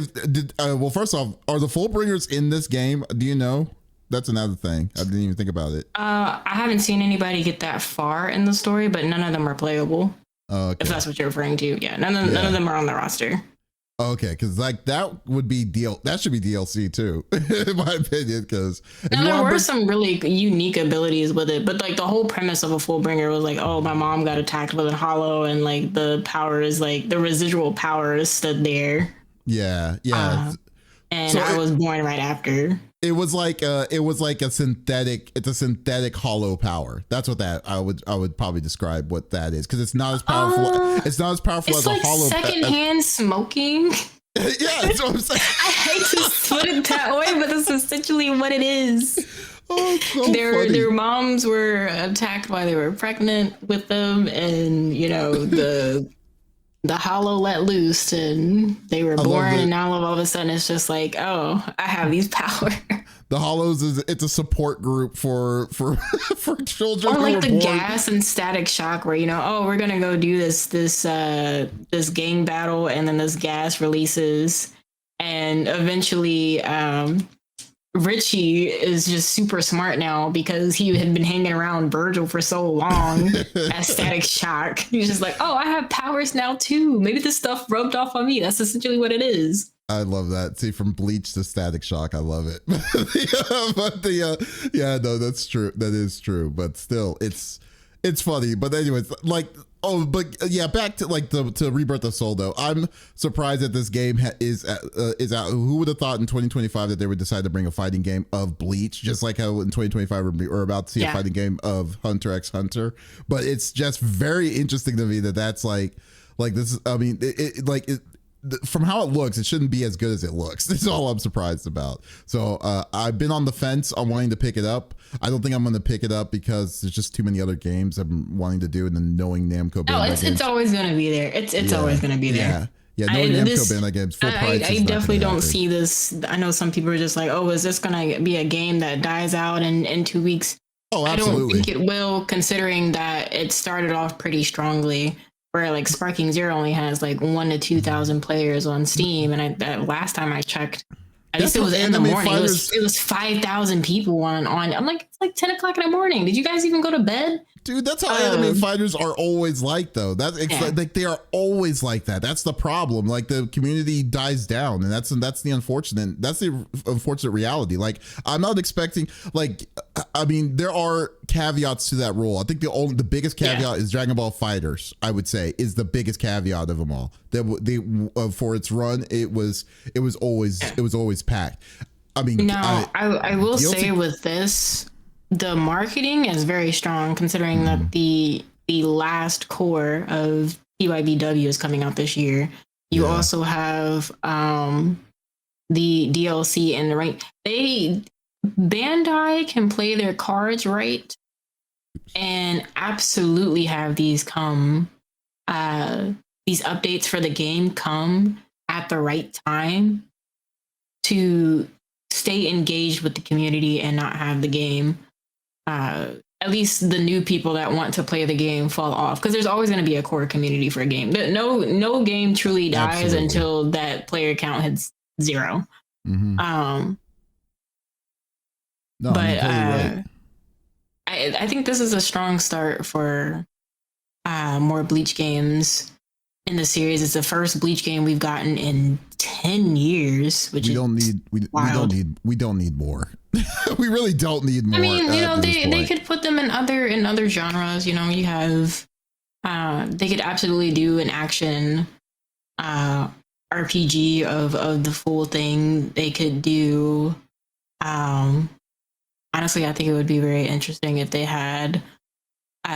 First off, are the Fullbringers in this game? Do you know? That's another thing. I didn't even think about it. I haven't seen anybody get that far in the story, but none of them are playable. Okay. If that's what you're referring to, none of them are on the roster. Okay, because that would be that should be DLC too, in my opinion. Because there were some really unique abilities with it, but the whole premise of a Fullbringer was my mom got attacked with a Hollow, and the power is the residual power stood there. Yeah. And so I was born right after. It was a synthetic. It's a synthetic Hollow power. That's what I would probably describe what that is, because it's not as powerful. It's not as powerful as a Hollow. It's secondhand smoking. Yeah, that's what I'm saying. I hate to put it that way, but that's essentially what it is. Oh, so their moms were attacked while they were pregnant with them, and the Hollow let loose, and they were born, and now all of a sudden it's just I have these powers. The Hollows it's a support group for children. Or the gas and static shock, where we're gonna go do this gang battle, and then this gas releases, and eventually Richie is just super smart now because he had been hanging around Virgil for so long as Static Shock. He's just I have powers now too. Maybe this stuff rubbed off on me. That's essentially what it is. I love that. See, from Bleach to Static Shock, I love it. That's true. That is true. But still, it's funny. But anyways, back to Rebirth of Soul though. I'm surprised that this game is out. Who would have thought in 2025 that they would decide to bring a fighting game of Bleach, just like how in 2025 we're about to see a fighting game of Hunter x Hunter. But it's just very interesting to me that that's this is, I mean, from how it looks, it shouldn't be as good as it looks. That's all I'm surprised about. So I've been on the fence on wanting to pick it up. I don't think I'm going to pick it up because there's just too many other games I'm wanting to do, and then knowing Namco. Oh, it's always going to be there. It's always going to be there. Yeah, knowing Namco Bandai games full price. I definitely don't see this. I know some people are just like, oh, is this going to be a game that dies out in 2 weeks? Oh, absolutely. I don't think it will, considering that it started off pretty strongly. Where like Sparking Zero only has like 1,000 to 2,000 players on Steam, and last time I checked, at least it was in the morning. It was 5,000 people on. I'm like, it's like 10 o'clock in the morning. Did you guys even go to bed? Dude, that's how anime fighters are always like, though. Like they are always like that. That's the problem. Like the community dies down, and that's the unfortunate reality. Like I'm not expecting, like, I mean, there are caveats to that rule. I think the biggest caveat is Dragon Ball Fighters. I would say is the biggest caveat of them all. That for its run, it was always packed. I mean, now I will say with this, the marketing is very strong, considering that the last core of TYBW is coming out this year. You also have the DLC and the rank. Bandai can play their cards right and absolutely have these updates for the game come at the right time to stay engaged with the community and not have the game, at least the new people that want to play the game, fall off, because there's always going to be a core community for a game. No game truly dies until that player count hits 0. Mm-hmm. No, but totally right. I think this is a strong start for more Bleach games in the series. It's the first Bleach game we've gotten in 10 years, which we don't need more. We really don't need more. I mean, they could put them in other genres. You know, you have they could absolutely do an action RPG of the full thing. They could do honestly, I think it would be very interesting if they had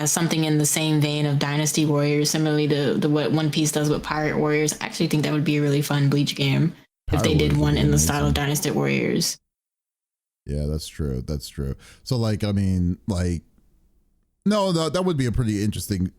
something in the same vein of Dynasty Warriors, similarly to what One Piece does with Pirate Warriors. I actually think that would be a really fun Bleach game if they did one in the style of Dynasty Warriors. Yeah, that's true. So, like, I mean, like, no, that would be a pretty interesting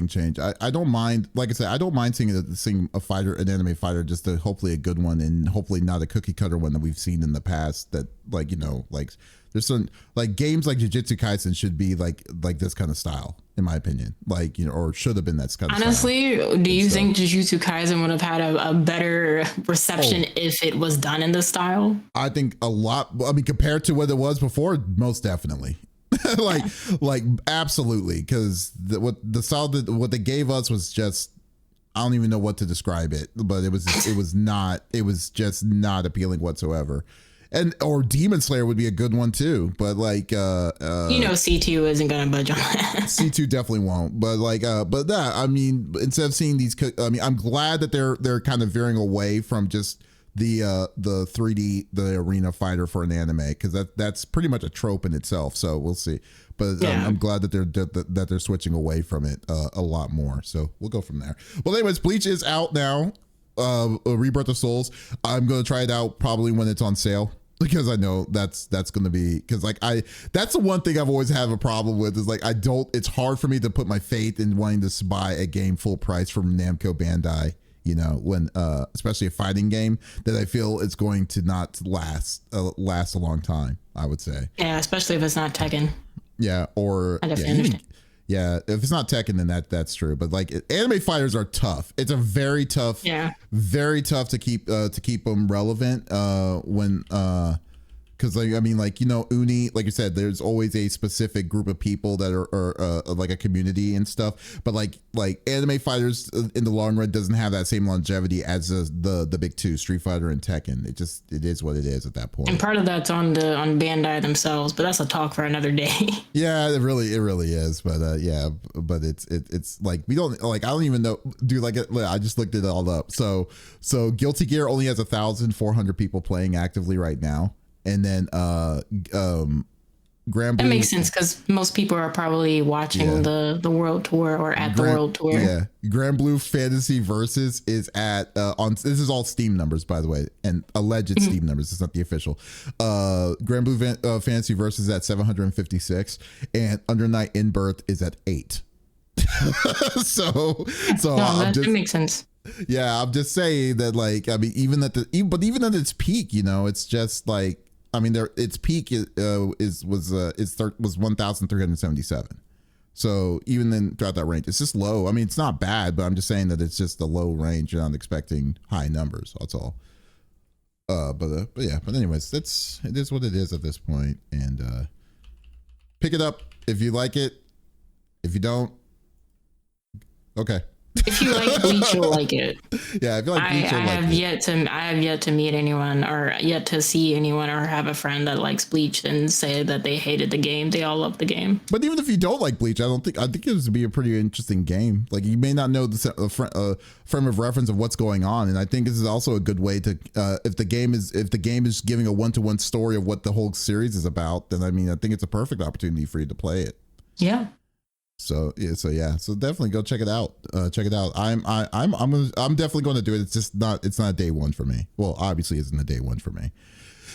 change. I don't mind, like I said, I don't mind seeing an anime fighter, just hopefully a good one, and hopefully not a cookie cutter one that we've seen in the past. That, like, you know, like there's some like games like Jujutsu Kaisen should be like this kind of style, in my opinion. Like, you know, or should have been that kind of honestly style. Do you think Jujutsu Kaisen would have had a better reception if it was done in this style? I think a lot. I mean, compared to what it was before, most definitely. like absolutely, because what they gave us was just, I don't even know what to describe it, but it was just not appealing whatsoever. Or Demon Slayer would be a good one too, but like C2 isn't gonna budge on that. C2 definitely won't, but I mean, instead of seeing these, I mean, I'm glad that they're kind of veering away from just the 3D, the arena fighter for an anime, because that's pretty much a trope in itself. So we'll see, but I'm glad that they're switching away from it a lot more. So we'll go from there. Well, anyways, Bleach is out now. Rebirth of Souls. I'm gonna try it out probably when it's on sale, because I know that's going to be, because like that's the one thing I've always had a problem with, is like it's hard for me to put my faith in wanting to buy a game full price from Namco Bandai, you know, when especially a fighting game that I feel it's going to not last a long time, I would say. Yeah, especially if it's not Tekken. Yeah, or I definitely understand. Yeah, if it's not Tekken, then that's true. But like, anime fighters are tough. It's a very tough to keep them relevant when because like, I mean, like, you know, Uni, like you said, there's always a specific group of people that are like a community and stuff. But like anime fighters in the long run doesn't have that same longevity as the big two, Street Fighter and Tekken. It is what it is at that point. And part of that's on Bandai themselves, but that's a talk for another day. Yeah, it really is. But yeah, but it's like, we don't, like, I don't even know, dude. Like, I just looked it all up. So Guilty Gear only has 1,400 people playing actively right now. And then Grand That Blue. makes sense because most people are probably watching the world tour or at the world tour. Yeah, Grand Blue Fantasy Versus is at on. This is all Steam numbers, by the way, and alleged Steam numbers. It's not the official. Grand Blue Fantasy Versus is at 756, and Under Night in Birth is at 8. so No, that makes sense. Yeah, I'm just saying that, like, I mean, even at its peak, you know, it's just like, I mean, its peak was 1,377. So even then, throughout that range, it's just low. I mean, it's not bad, but I'm just saying that it's just a low range. You're not expecting high numbers. That's all. But anyways, it is what it is at this point. And pick it up if you like it. If you don't, okay. If you like Bleach, you'll like it. Yeah, I feel like Bleach. I have yet to meet anyone or yet to see anyone or have a friend that likes Bleach and say that they hated the game. They all love the game. But even if you don't like Bleach, I think it would be a pretty interesting game. Like, you may not know the frame of reference of what's going on, and I think this is also a good way to if the game is giving a one-to-one story of what the whole series is about, then I mean, I think it's a perfect opportunity for you to play it. Yeah. So definitely go check it out. I'm definitely going to do it. It's not a day one for me. Well, obviously it's not a day one for me.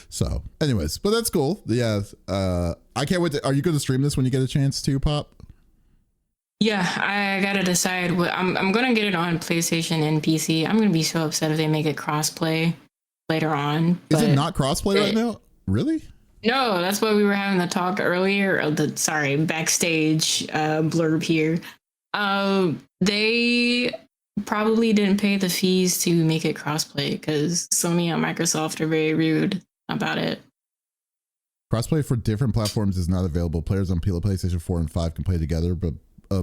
So anyways, but that's cool. Yeah. I can't wait. Are you going to stream this when you get a chance to, Pop? Yeah, I gotta decide what I'm gonna get it on PlayStation and PC. I'm gonna be so upset if they make it crossplay later on. Is it not crossplay right now? Really? No, that's what we were having the talk earlier. Backstage blurb here. They probably didn't pay the fees to make it crossplay because Sony and Microsoft are very rude about it. Crossplay for different platforms is not available. Players on PlayStation 4 and 5 can play together, but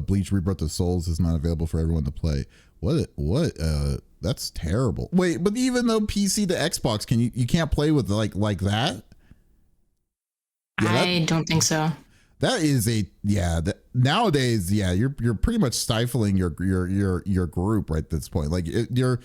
Bleach Rebirth of Souls is not available for everyone to play. What? That's terrible. Wait, but even though PC to Xbox, you can't play with like that? Yeah, I don't think so. That is nowadays, you're pretty much stifling your group right at this point. Like, you're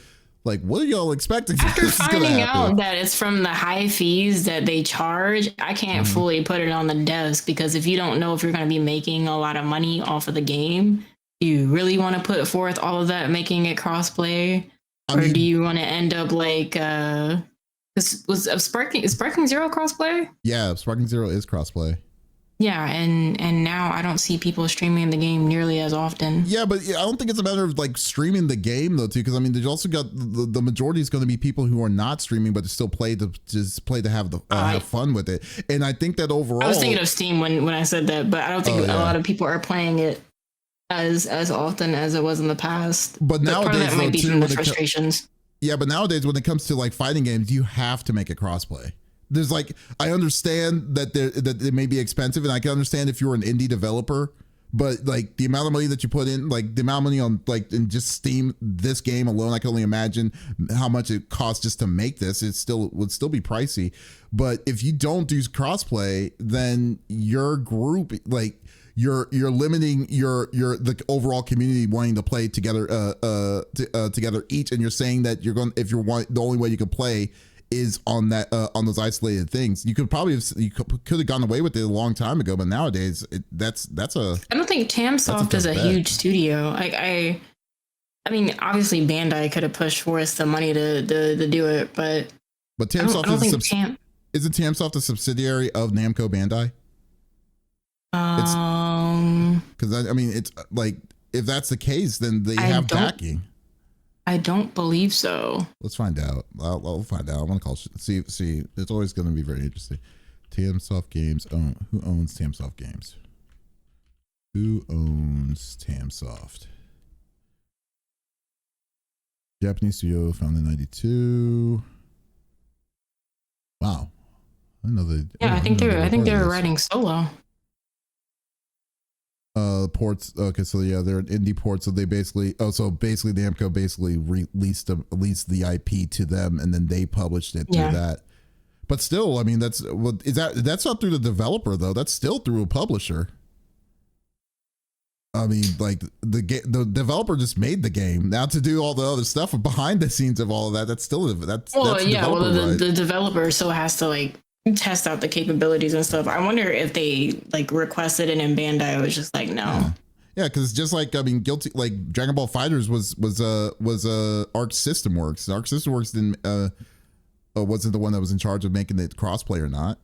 like, what are y'all expecting? After finding out that it's from the high fees that they charge, I can't fully put it on the desk, because if you don't know if you're going to be making a lot of money off of the game, do you really want to put forth all of that making it crossplay, do you want to end up like was Sparking Zero crossplay? Yeah, Sparking Zero is crossplay. Yeah, and now I don't see people streaming the game nearly as often. Yeah, but I don't think it's a matter of like streaming the game though, too, because I mean, there's also got the majority is going to be people who are not streaming but still play to have have fun with it. And I think that overall, I was thinking of Steam when I said that, but I don't think a lot of people are playing it as often as it was in the past. But nowadays, part of that might be from the frustrations. Yeah, but nowadays when it comes to like fighting games, you have to make it crossplay. There's like, I understand that it may be expensive, and I can understand if you're an indie developer, but like the amount of money that you put in, like the amount of money on like in just Steam, this game alone, I can only imagine how much it costs just to make this. It would still be pricey. But if you don't do crossplay, then your group, like you're limiting the overall community wanting to play together together each, and you're saying that the only way you can play is on that on those isolated things. You could have gone away with it a long time ago, but nowadays that's a. I don't think Tamsoft is a huge studio. Like I mean, obviously Bandai could have pushed forth the money to do it, but Tamsoft isn't Tamsoft a subsidiary of Namco Bandai? Because I mean, it's like, if that's the case, then they have backing. I don't believe so. Let's find out. I'll find out. I want to call. See. It's always going to be very interesting. Tamsoft Games. Who owns Tamsoft Games? Who owns Tamsoft? Japanese studio, founded in '92. Wow. I didn't know they. Yeah, I think they were writing solo. Ports. Okay, so yeah, they're an indie port. So they basically, Namco basically released the IP to them, and then they published it through that. But still, I mean, that's not through the developer though. That's still through a publisher. I mean, like the developer just made the game. Now to do all the other stuff behind the scenes of all of that, the developer developer still has to like test out the capabilities and stuff. I wonder if they like requested it and Bandai was just like, no. Yeah, because just like Guilty, like Dragon Ball Fighters was Arc System Works. Arc System Works didn't wasn't the one that was in charge of making it crossplay or not.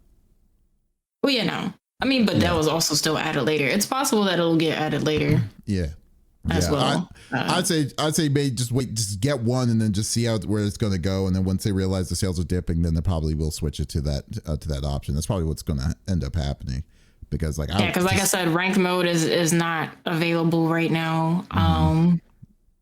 Well, yeah, no. I mean, but that was also still added later. It's possible that it'll get added later. Yeah. As well. I'd say maybe just get one and then just see where it's going to go, and then once they realize the sales are dipping, then they probably will switch it to that option. That's probably what's going to end up happening, because like like I said, ranked mode is not available right now.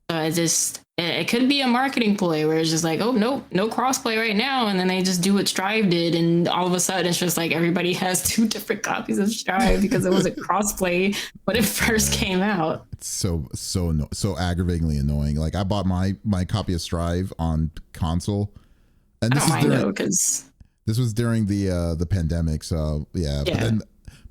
So it could be a marketing ploy where it's just like, oh no crossplay right now, and then they just do what Strive did, and all of a sudden it's just like everybody has 2 different copies of Strive because it was a crossplay when it first came out. It's so aggravatingly annoying. Like I bought my copy of Strive on console, and this was during the pandemic. So yeah.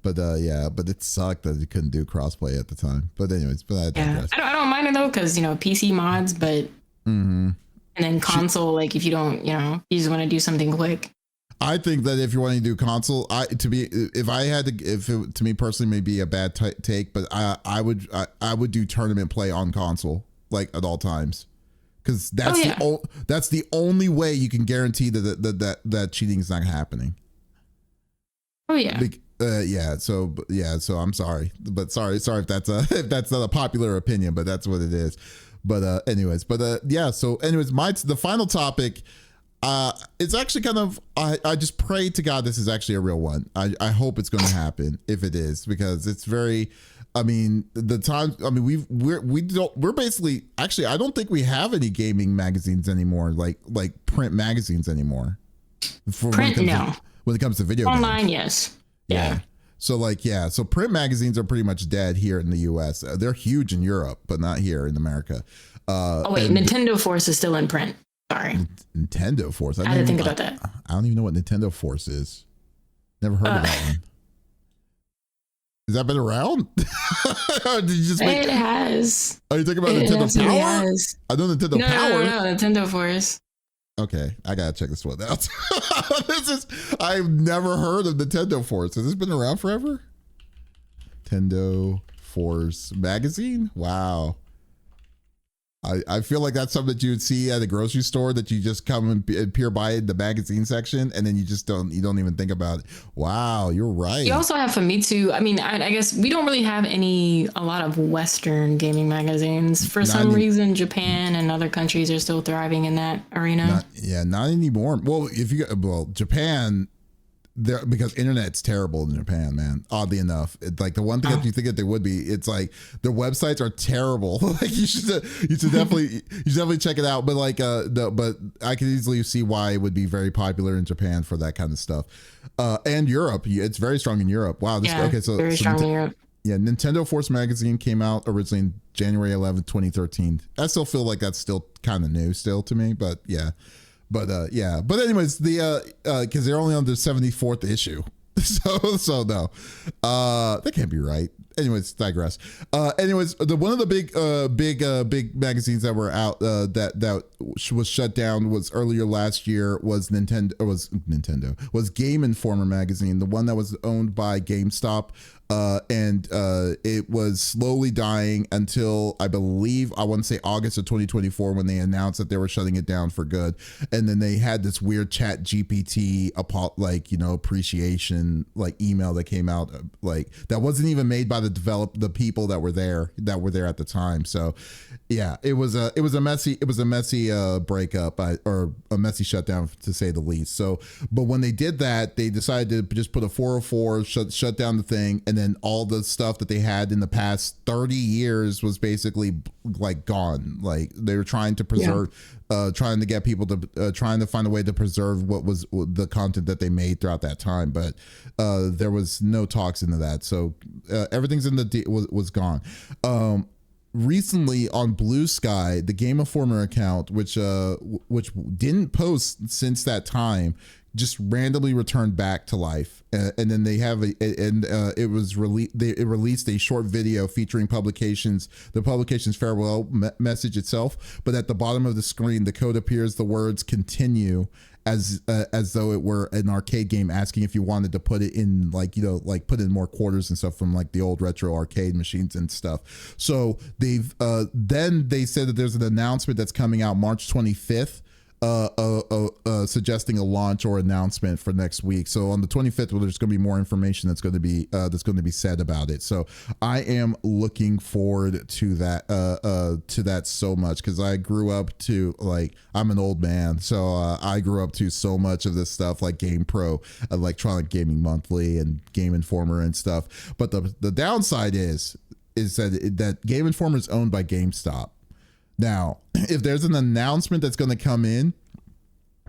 But it sucked that you couldn't do crossplay at the time. But anyways, I don't mind it though, because PC mods, but and then console, like if you don't, you just want to do something quick. I think that if you're wanting to do console, to me personally, may be a bad take, but I would do tournament play on console, like at all times, because that's the only way you can guarantee that cheating is not happening. Oh yeah. So I'm sorry if that's not a popular opinion, but that's what it is. But the final topic, it's actually kind of, I just pray to God this is actually a real one. I hope it's going to happen if it is, because it's very, we're basically, actually, I don't think we have any gaming magazines anymore, like print magazines anymore. When it comes to video online games. Yes. Yeah. So so print magazines are pretty much dead here in the US. They're huge in Europe, but not here in America. Nintendo Force is still in print. Sorry. Nintendo Force. I didn't think about that. I don't even know what Nintendo Force is. Never heard of that one. Has that been around? Did you just it has. Are you talking about Nintendo Power? Has. I know Nintendo Power. No, Nintendo Force. Okay, I gotta check this one out. I've never heard of Nintendo Force. Has this been around forever? Nintendo Force magazine? Wow. I feel like that's something that you would see at a grocery store, that you just come and peer by in the magazine section, and then you don't even think about it. Wow, you're right. You also have Famitsu. I mean, I guess we don't really have a lot of Western gaming magazines. For some reason, Japan and other countries are still thriving in that arena. Not anymore. Well, Japan, because internet's terrible in Japan, man. Oddly enough, like the one thing that you think that they would be, it's like their websites are terrible. Like you should definitely check it out. But but I can easily see why it would be very popular in Japan for that kind of stuff, and Europe. It's very strong in Europe. Wow. Very strong in Europe. Yeah, Nintendo Force magazine came out originally in January 11th, 2013. I still feel like that's still kind of new still to me, but yeah. But anyways, because they're only on the 74th issue, so no, that can't be right. Anyways, digress. One of the big magazines that were out that was shut down was earlier last year was Game Informer magazine, the one that was owned by GameStop. And it was slowly dying until I want to say August of 2024, when they announced that they were shutting it down for good. And then they had this weird chat GPT appreciation email that came out that wasn't even made by the people that were there at the time. So yeah, it was a messy breakup or a messy shutdown, to say the least. So, but when they did that, they decided to just put a 404, shut down the thing, and then all the stuff that they had in the past 30 years was basically gone. Like they were trying to preserve, trying to get people to trying to find a way to preserve what was the content that they made throughout that time. But there was no talks into that. So everything's in was gone. Recently on BlueSky, the Game Informer account, which didn't post since that time, just randomly returned back to life, and then they have it released a short video featuring the publication's farewell message itself. But at the bottom of the screen, the code appears the words "continue," as though it were an arcade game, asking if you wanted to put it in like, you know, like put in more quarters and stuff from like the old retro arcade machines and stuff. So they've then they said that there's an announcement that's coming out March 25th. Suggesting a launch or announcement for next week. So on the 25th, well, there's going to be more information that's going to be said about it. So I am looking forward to that so much, because I grew up to, like, I'm an old man, so I grew up to so much of this stuff like Game Pro, Electronic Gaming Monthly, and Game Informer and stuff. But the downside is that Game Informer is owned by GameStop. Now, if there's an announcement that's going to come in,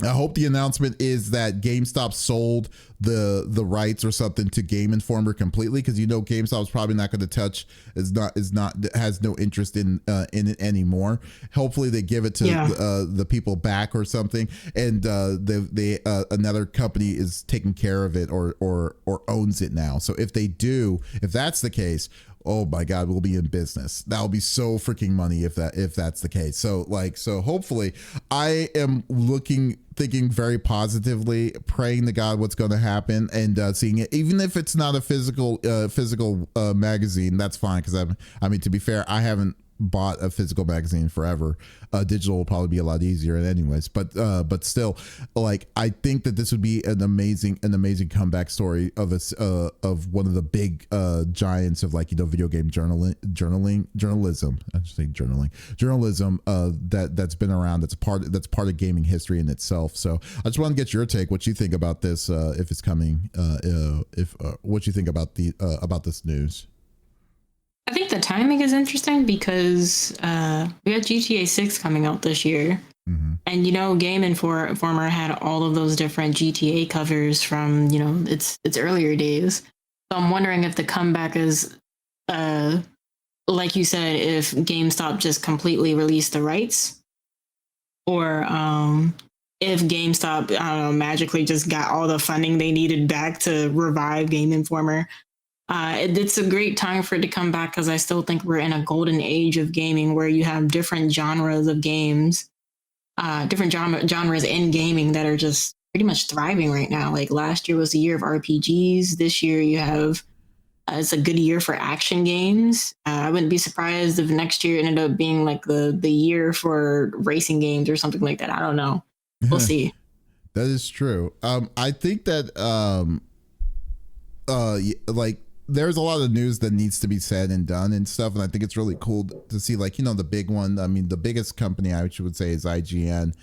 I hope the announcement is that GameStop sold the rights or something to Game Informer completely, because, you know, GameStop's probably not going to touch, has no interest in it anymore. Hopefully they give it to the people back or something, and another company is taking care of it or owns it now. So if that's the case, oh my God, we'll be in business. That'll be so freaking money if that's the case. So hopefully, I am thinking very positively, praying to God what's going to happen, and seeing it, even if it's not a physical magazine, that's fine. Because I mean, to be fair, I haven't bought a physical magazine forever. Digital will probably be a lot easier anyways, but still, like, I think that this would be an amazing comeback story of one of the big giants of, like, you know, video game journalism. I should say journalism that's been around, that's part of gaming history in itself. So I just want to get your take, what you think about this, if it's coming, what you think about this news. I think the timing is interesting because we got GTA 6 coming out this year. Mm-hmm. And, you know, Game Informer had all of those different GTA covers from, you know, its earlier days. So I'm wondering if the comeback is, like you said, if GameStop just completely released the rights, or if GameStop, I don't know, magically just got all the funding they needed back to revive Game Informer. It's a great time for it to come back, because I still think we're in a golden age of gaming where you have different genres of games, different genres in gaming that are just pretty much thriving right now. Like, last year was the year of RPGs. This year you have, it's a good year for action games. I wouldn't be surprised if next year ended up being like the year for racing games or something like that. I don't know. We'll see. That is true. I think that like, there's a lot of news that needs to be said and done and stuff, and I think it's really cool to see, like, you know, the big one. I mean, the biggest company I would say is IGN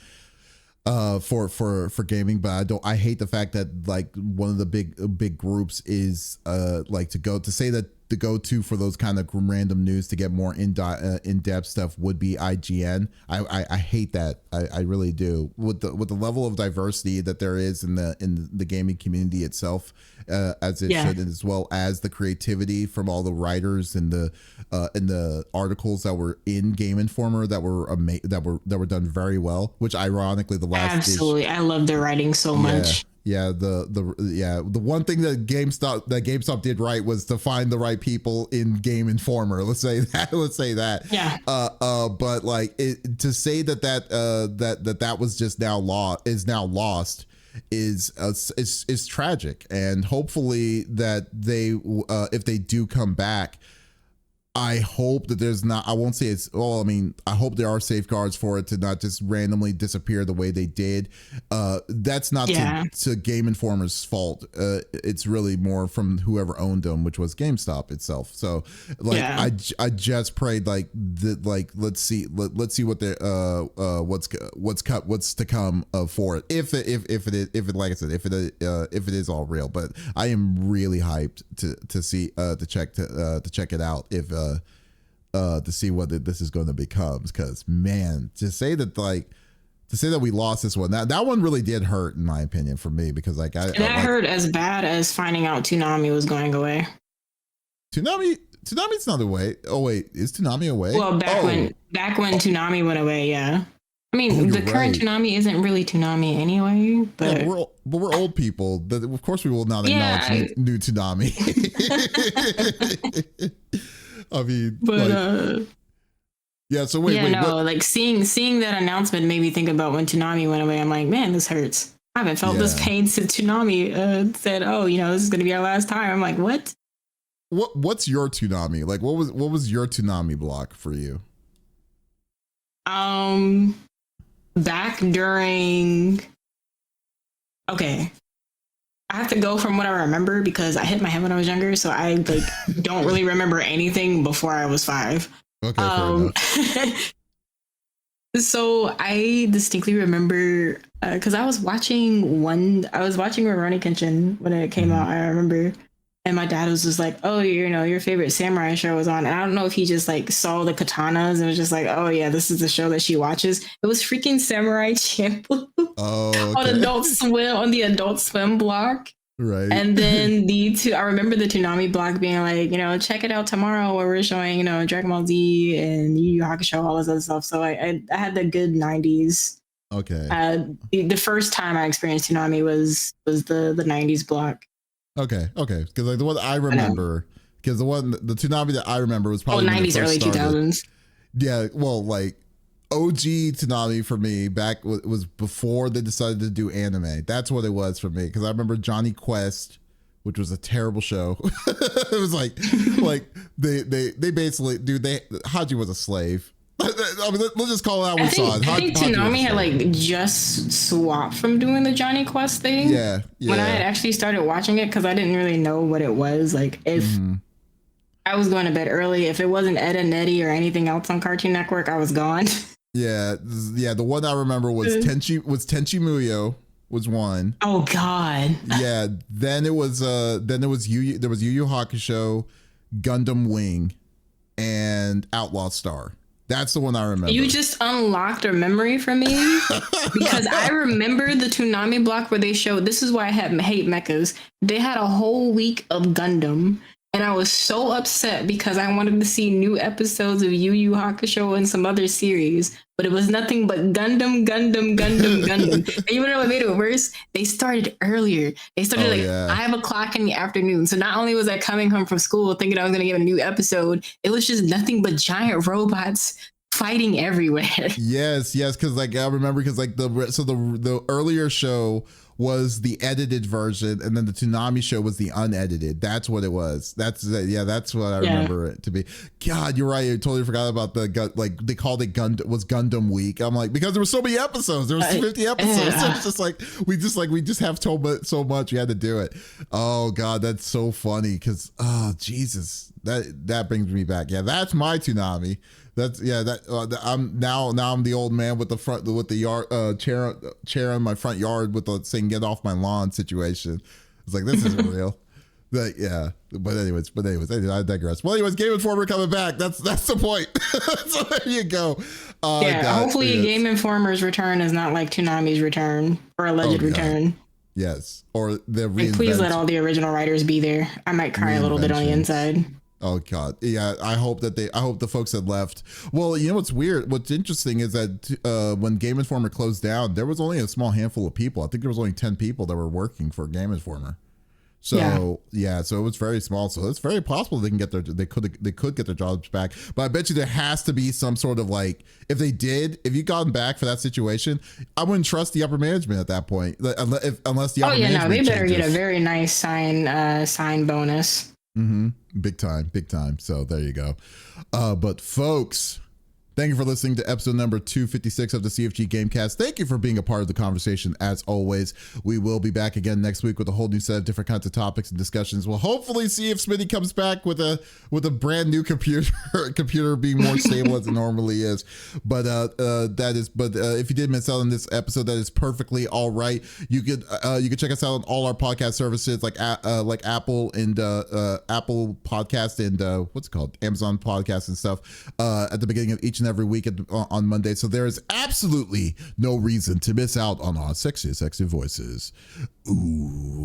for gaming, but I hate the fact that, like, one of the big groups is like to say that the go-to for those kind of random news to get more in-depth stuff would be IGN. I hate that. I really do. With the level of diversity that there is in the gaming community itself, as it should, as well as the creativity from all the writers and the articles that were in Game Informer that were done very well. Which, ironically, the last absolutely, I love their writing so much. Yeah, the one thing that GameStop did right was to find the right people in Game Informer. Let's say that. Yeah. But, like, to say that was just now lost is tragic. And hopefully that they, if they do come back, I hope that there's not, I won't say it's, well, I mean, I hope there are safeguards for it to not just randomly disappear the way they did. That's not to Game Informer's fault. It's really more from whoever owned them, which was GameStop itself. So, like, I just prayed, like, let's see what the what's to come for it. If it like I said, if it is all real. But I am really hyped to check it out, if to see what this is going to become, because, man, to say that we lost this one, that one really did hurt, in my opinion, for me, because, like, that hurt as bad as finding out Toonami was going away. Toonami's not away. Oh wait, is Toonami away? Well, back when Toonami went away, yeah. I mean, the current Toonami isn't really Toonami anyway, but we're old people. Of course, we will not acknowledge new Toonami. I mean, but yeah. So wait. Like, seeing that announcement made me think about when Toonami went away. I'm like, man, this hurts. haven't felt this pain since Toonami said, "Oh, this is gonna be our last time." I'm like, what? What's your Toonami? Like, what was your Toonami block for you? Back during. Okay, I have to go from what I remember because I hit my head when I was younger, so I don't really remember anything before I was 5. Okay, So I distinctly remember because I was watching Rurouni Kenshin when it came out. I remember, and my dad was just like, "Oh, your favorite samurai show was on." And I don't know if he just saw the katanas and was just like, "Oh yeah, this is the show that she watches." It was freaking Samurai Champloo on the Adult Swim block. Right. And then I remember the Toonami block being like, check it out tomorrow where we're showing, Dragon Ball Z and Yu Yu Hakusho, all this other stuff. So I had the good 90s. Okay. The first time I experienced Toonami was the 90s block. Okay. Because the one I remember, the Toonami that I remember was probably 90s, early 2000s. Yeah. Well, OG Toonami for me back was before they decided to do anime. That's what it was for me, because I remember Johnny Quest, which was a terrible show. It was like they basically, Haji was a slave. I mean, let's just call it out. I think Toonami had just swapped from doing the Johnny Quest thing. Yeah. When I had actually started watching it, because I didn't really know what it was. If I was going to bed early, if it wasn't Ed and Eddie or anything else on Cartoon Network, I was gone. Yeah. The one I remember was Tenchi Muyo was one. Oh God. Yeah. Then it was Yu Yu Hakusho, Gundam Wing, and Outlaw Star. That's the one I remember. You just unlocked a memory for me, because I remember the Toonami block where they showed. This is why I hate mechas. They had a whole week of Gundam. And I was so upset because I wanted to see new episodes of Yu Yu Hakusho and some other series, but it was nothing but Gundam. And you know what made it worse? They started earlier. They started 5 o'clock in the afternoon. So not only was I coming home from school thinking I was going to get a new episode, it was just nothing but giant robots fighting everywhere. Yes, because I remember, because the earlier show was the edited version, and then the Toonami show was the unedited. That's what it was. That's what I remember it to be. God, you're right. I totally forgot about they called it Gundam Week. I'm like, because there were so many episodes. There was 50 episodes. So it's just we just have so much. We had to do it. Oh God, that's so funny. Because Jesus, that brings me back. Yeah, that's my Toonami. I'm the old man with the yard chair in my front yard with the saying "get off my lawn" situation. It's like, this isn't real. But anyways, I digress. Well, anyways, Game Informer coming back. That's the point. So there you go. Hopefully Game Informer's return is not like Toonami's return or alleged return. Yes, or the please let all the original writers be there. I might cry a little bit on the inside. Oh God, yeah. I hope the folks that left. Well, what's weird, what's interesting is that when Game Informer closed down, there was only a small handful of people. I think there was only 10 people that were working for Game Informer. So so it was very small. So it's very possible they could get their jobs back. But I bet you there has to be some sort of if you gotten back for that situation, I wouldn't trust the upper management at that point, unless the upper management they better changes. get a very nice sign bonus. Big time. So there you go. But folks, thank you for listening to episode number 256 of the CFG Game Cast. Thank you for being a part of the conversation as always. We will be back again next week with a whole new set of different kinds of topics and discussions. We'll hopefully see if Smitty comes back with a brand new computer being more stable as it normally is. But if you did miss out on this episode, that is perfectly all right. You could check us out on all our podcast services like Apple and Apple Podcast and what's it called, Amazon Podcast and stuff at the beginning of each and every week on Monday. So there is absolutely no reason to miss out on our sexy voices. Ooh.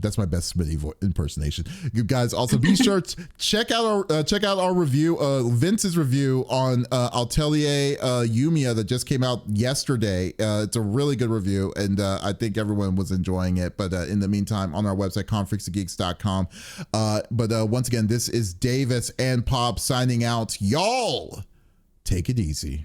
That's my best Smitty impersonation. You guys also be sure to check out our review, Vince's review on Atelier Yumiya that just came out yesterday. It's a really good review, and I think everyone was enjoying it. But in the meantime, on our website, confreaksandgeeks.com. But once again, this is Davis and Pop signing out. Y'all, take it easy.